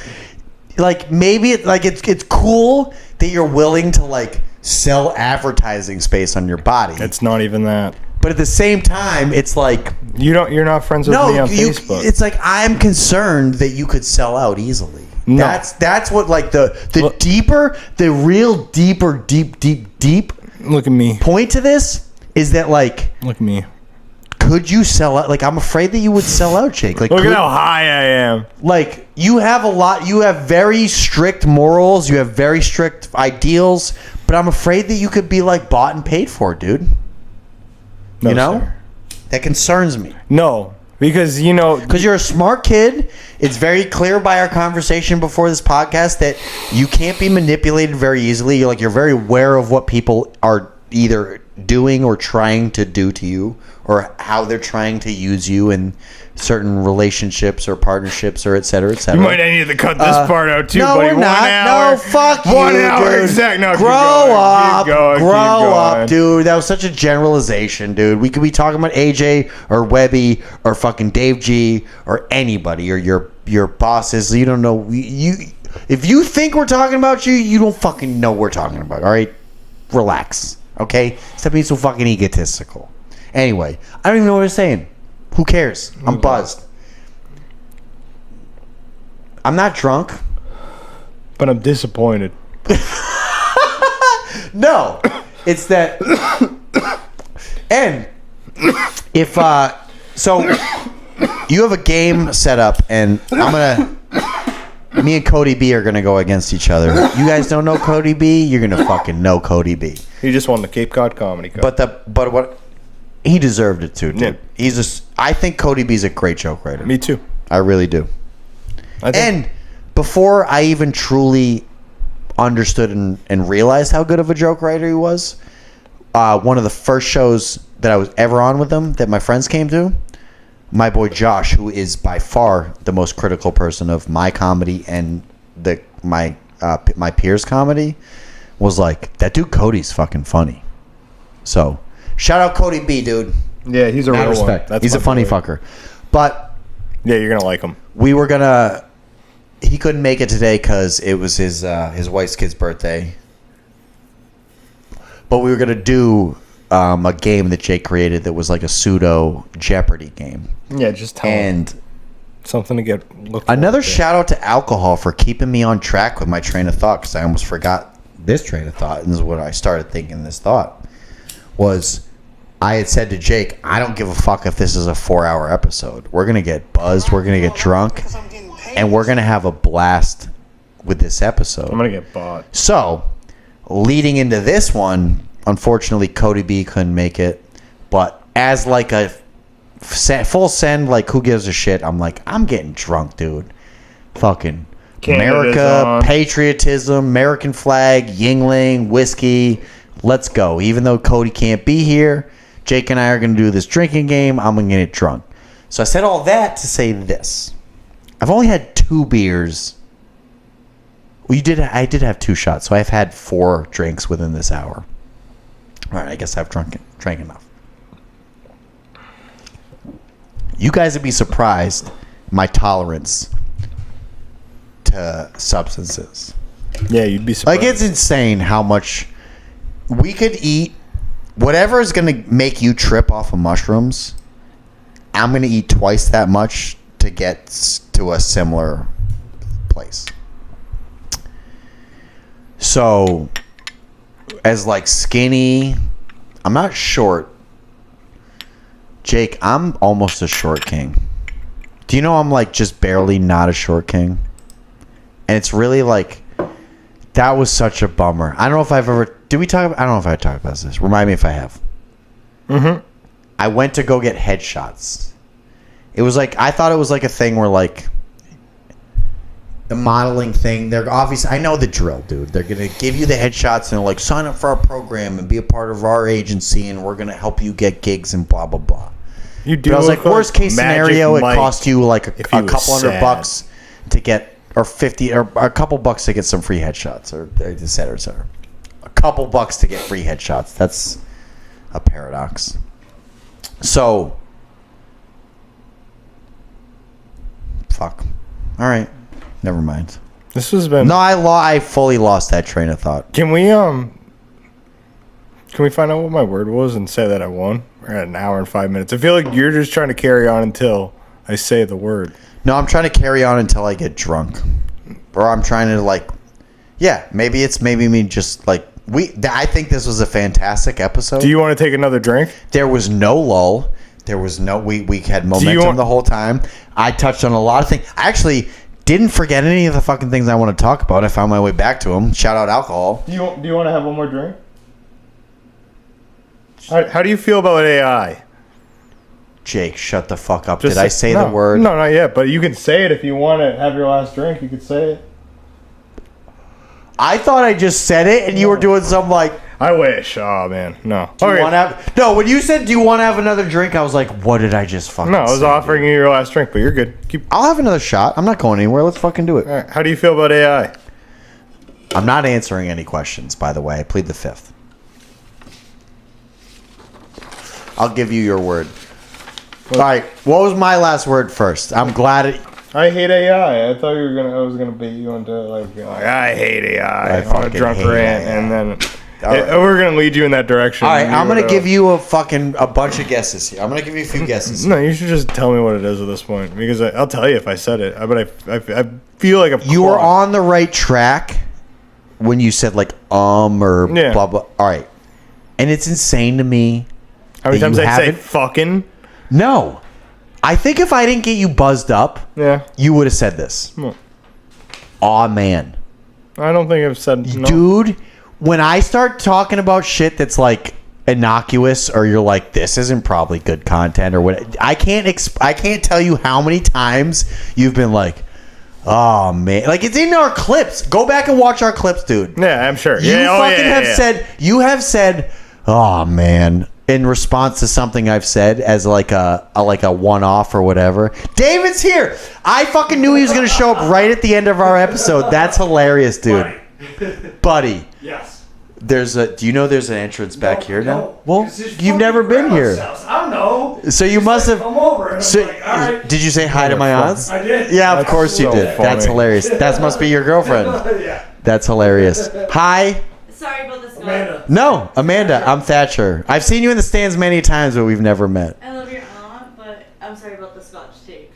maybe it's cool that you're willing to like sell advertising space on your body. It's not even that. But at the same time, it's like you're not friends with me on Facebook. It's like I'm concerned that you could sell out easily. No. That's what like the deeper, the real deeper, deep. Look at me. Point to this is that like look at me. Could you sell out? Like I'm afraid that you would sell out, Jake. Like look at how high I am. Like you have a lot. You have very strict morals. You have very strict ideals. But I'm afraid that you could be like bought and paid for, dude. No, you know, sir. That concerns me. No, because because you're a smart kid. It's very clear by our conversation before this podcast that you can't be manipulated very easily. You're very aware of what people are either doing or trying to do to you, or how they're trying to use you in certain relationships or partnerships, or et cetera, et cetera. You might need to cut this part out too, no, buddy. We're not. 1 hour. No, fuck you, 1 hour dude. exact. No, grow up, grow up, dude. That was such a generalization, dude. We could be talking about AJ or Webby or fucking Dave G or anybody or your bosses. You don't know. If you think we're talking about you, you don't fucking know we're talking about. All right, relax. Okay? Stop being so fucking egotistical. Anyway, I don't even know what I'm saying. Who cares? I'm buzzed. I'm not drunk. But I'm disappointed. No. It's that. And if so you have a game set up and me and Cody B are gonna go against each other. You guys don't know Cody B, you're gonna fucking know Cody B. He just won the Cape Cod Comedy Cup. But what he deserved it too, dude. Yeah. I think Cody B's a great joke writer. Me too. I really do. And before I even truly understood and realized how good of a joke writer he was, one of the first shows that I was ever on with him that my friends came to, my boy Josh, who is by far the most critical person of my comedy and my peers' comedy, was like, that dude Cody's fucking funny. So shout out Cody B, dude. Yeah, he's a real respect. one. He's a funny fucker. But yeah, you're gonna like him. He couldn't make it today because it was his wife's kid's birthday. But we were gonna do a game that Jake created that was like a pseudo Jeopardy game. Yeah, just tell him. Something to look another shout out to alcohol for keeping me on track with my train of thought, because I almost forgot this train of thought, and this is what I started thinking. This thought was, I had said to Jake, I don't give a fuck if this is a 4-hour episode. We're gonna get buzzed, we're gonna get drunk, and we're gonna have a blast with this episode. I'm gonna get bought. So, leading into this one, unfortunately, Cody B couldn't make it. But as like a full send, like who gives a shit? I'm like, I'm getting drunk, dude. Fucking Canada's America, on. patriotism, American flag, Yingling, whiskey. Let's go. Even though Cody can't be here, Jake and I are gonna do this drinking game. I'm gonna get drunk. So I said all that to say this. I've only had 2 beers. Well, I did have 2 shots, so I've had 4 drinks within this hour. All right, I guess I've drank enough. You guys would be surprised my tolerance to substances. Yeah, you'd be surprised. Like, it's insane how much we could eat. Whatever is going to make you trip off of mushrooms, I'm going to eat twice that much to get to a similar place. So, as like skinny, I'm not short. Jake, I'm almost a short king. Do you know I'm like just barely not a short king? And it's really like, that was such a bummer. I don't know if I've ever, did we talk about, I don't know if I talked about this. Remind me if I have. Mm-hmm. I went to go get headshots. It was like, I thought it was like a thing where like, the modeling thing, they're obviously, I know the drill, dude. They're going to give you the headshots and they're like, sign up for our program and be a part of our agency and we're going to help you get gigs and blah, blah, blah. You do. But I was like, worst case scenario, it cost you like a couple $100 to get, or 50, or a couple bucks to get some free headshots, or et cetera, et cetera. A couple bucks to get free headshots. That's a paradox. So, fuck. All right. Never mind. This has been. No, I fully lost that train of thought. Can we find out what my word was and say that I won? We're at 1 hour and 5 minutes. I feel like you're just trying to carry on until I say the word. No, I'm trying to carry on until I get drunk, or I'm trying to like, yeah, maybe me just like I think this was a fantastic episode. Do you want to take another drink? There was no lull. There was no we had momentum the whole time. I touched on a lot of things. I actually didn't forget any of the fucking things I want to talk about. I found my way back to them. Shout out alcohol. Do you want to have one more drink? How do you feel about AI? Jake, shut the fuck up. Did I say the word? No, not yet. But you can say it if you want to have your last drink. You could say it. I thought I just said it, and you were doing some like. I wish. Oh man, no. Do you want to have? No, when you said, "Do you want to have another drink?" I was like, "What did I just fucking?" No, I was offering you your last drink, but you're good. I'll have another shot. I'm not going anywhere. Let's fucking do it. All right. How do you feel about AI? I'm not answering any questions. By the way, I plead the fifth. I'll give you your word. All right. What was my last word first? I'm glad it. I hate AI. I thought I was gonna bait you into like I hate AI. I on a drunk rant, and then We're gonna lead you in that direction. All right, I'm gonna give you a bunch of guesses here. I'm gonna give you a few guesses. No, you should just tell me what it is at this point because I'll tell you if I said it. But I feel like you were on the right track when you said like or blah blah. All right, and it's insane to me. How many times I say fucking? No, I think if I didn't get you buzzed up, you would have said this. Aw, man. I don't think I've said no. Dude, when I start talking about shit that's like innocuous or you're like, this isn't probably good content or what, I can't tell you how many times you've been like, oh man, like it's in our clips. Go back and watch our clips, dude. Yeah, I'm sure. You have said, oh man, in response to something I've said as like a one-off or whatever. David's here. I fucking knew he was gonna show up right at the end of our episode. That's hilarious, dude. Buddy. Yes. Do you know there's an entrance back here now? No. Well, you've never been here. I don't know. So you must have. Come over. And So, I'm like, all right. did you say hi to my aunts? I did. Yeah, of course you so did. funny. That's hilarious. That must be your girlfriend. Yeah. That's hilarious. Hi. Sorry about this, Amanda. No, Amanda. I'm Thacher. I've seen you in the stands many times, but we've never met. I love your aunt, but I'm sorry about the scotch tape.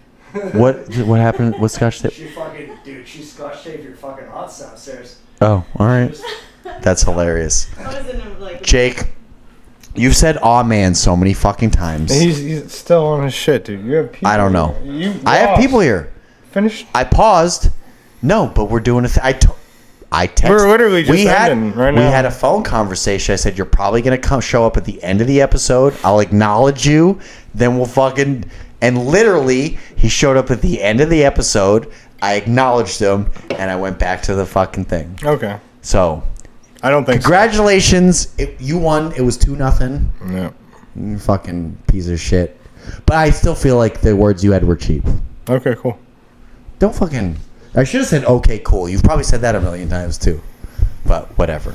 What happened? What scotch tape? She scotch taped your fucking aunts downstairs. Oh, all right. That's hilarious. I was in a, like, Jake, you've said "aw man" so many fucking times. He's still on his shit, dude. You have people. I don't know. I have people here. Finished. I paused. No, but we're doing a thing. I texted. We're literally just ending right now. We had a phone conversation. I said, you're probably going to show up at the end of the episode. I'll acknowledge you. Then we'll fucking... And literally, he showed up at the end of the episode. I acknowledged him. And I went back to the fucking thing. Okay. So... I don't think Congratulations. You won. It was 2-0. Yeah. You fucking piece of shit. But I still feel like the words you had were cheap. Okay, cool. Don't fucking... I should have said, okay, cool. You've probably said that a million times, too. But whatever.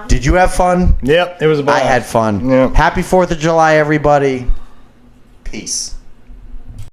Did you have fun? Yep, it was a blast. I had fun. Yep. Happy 4th of July, everybody. Peace.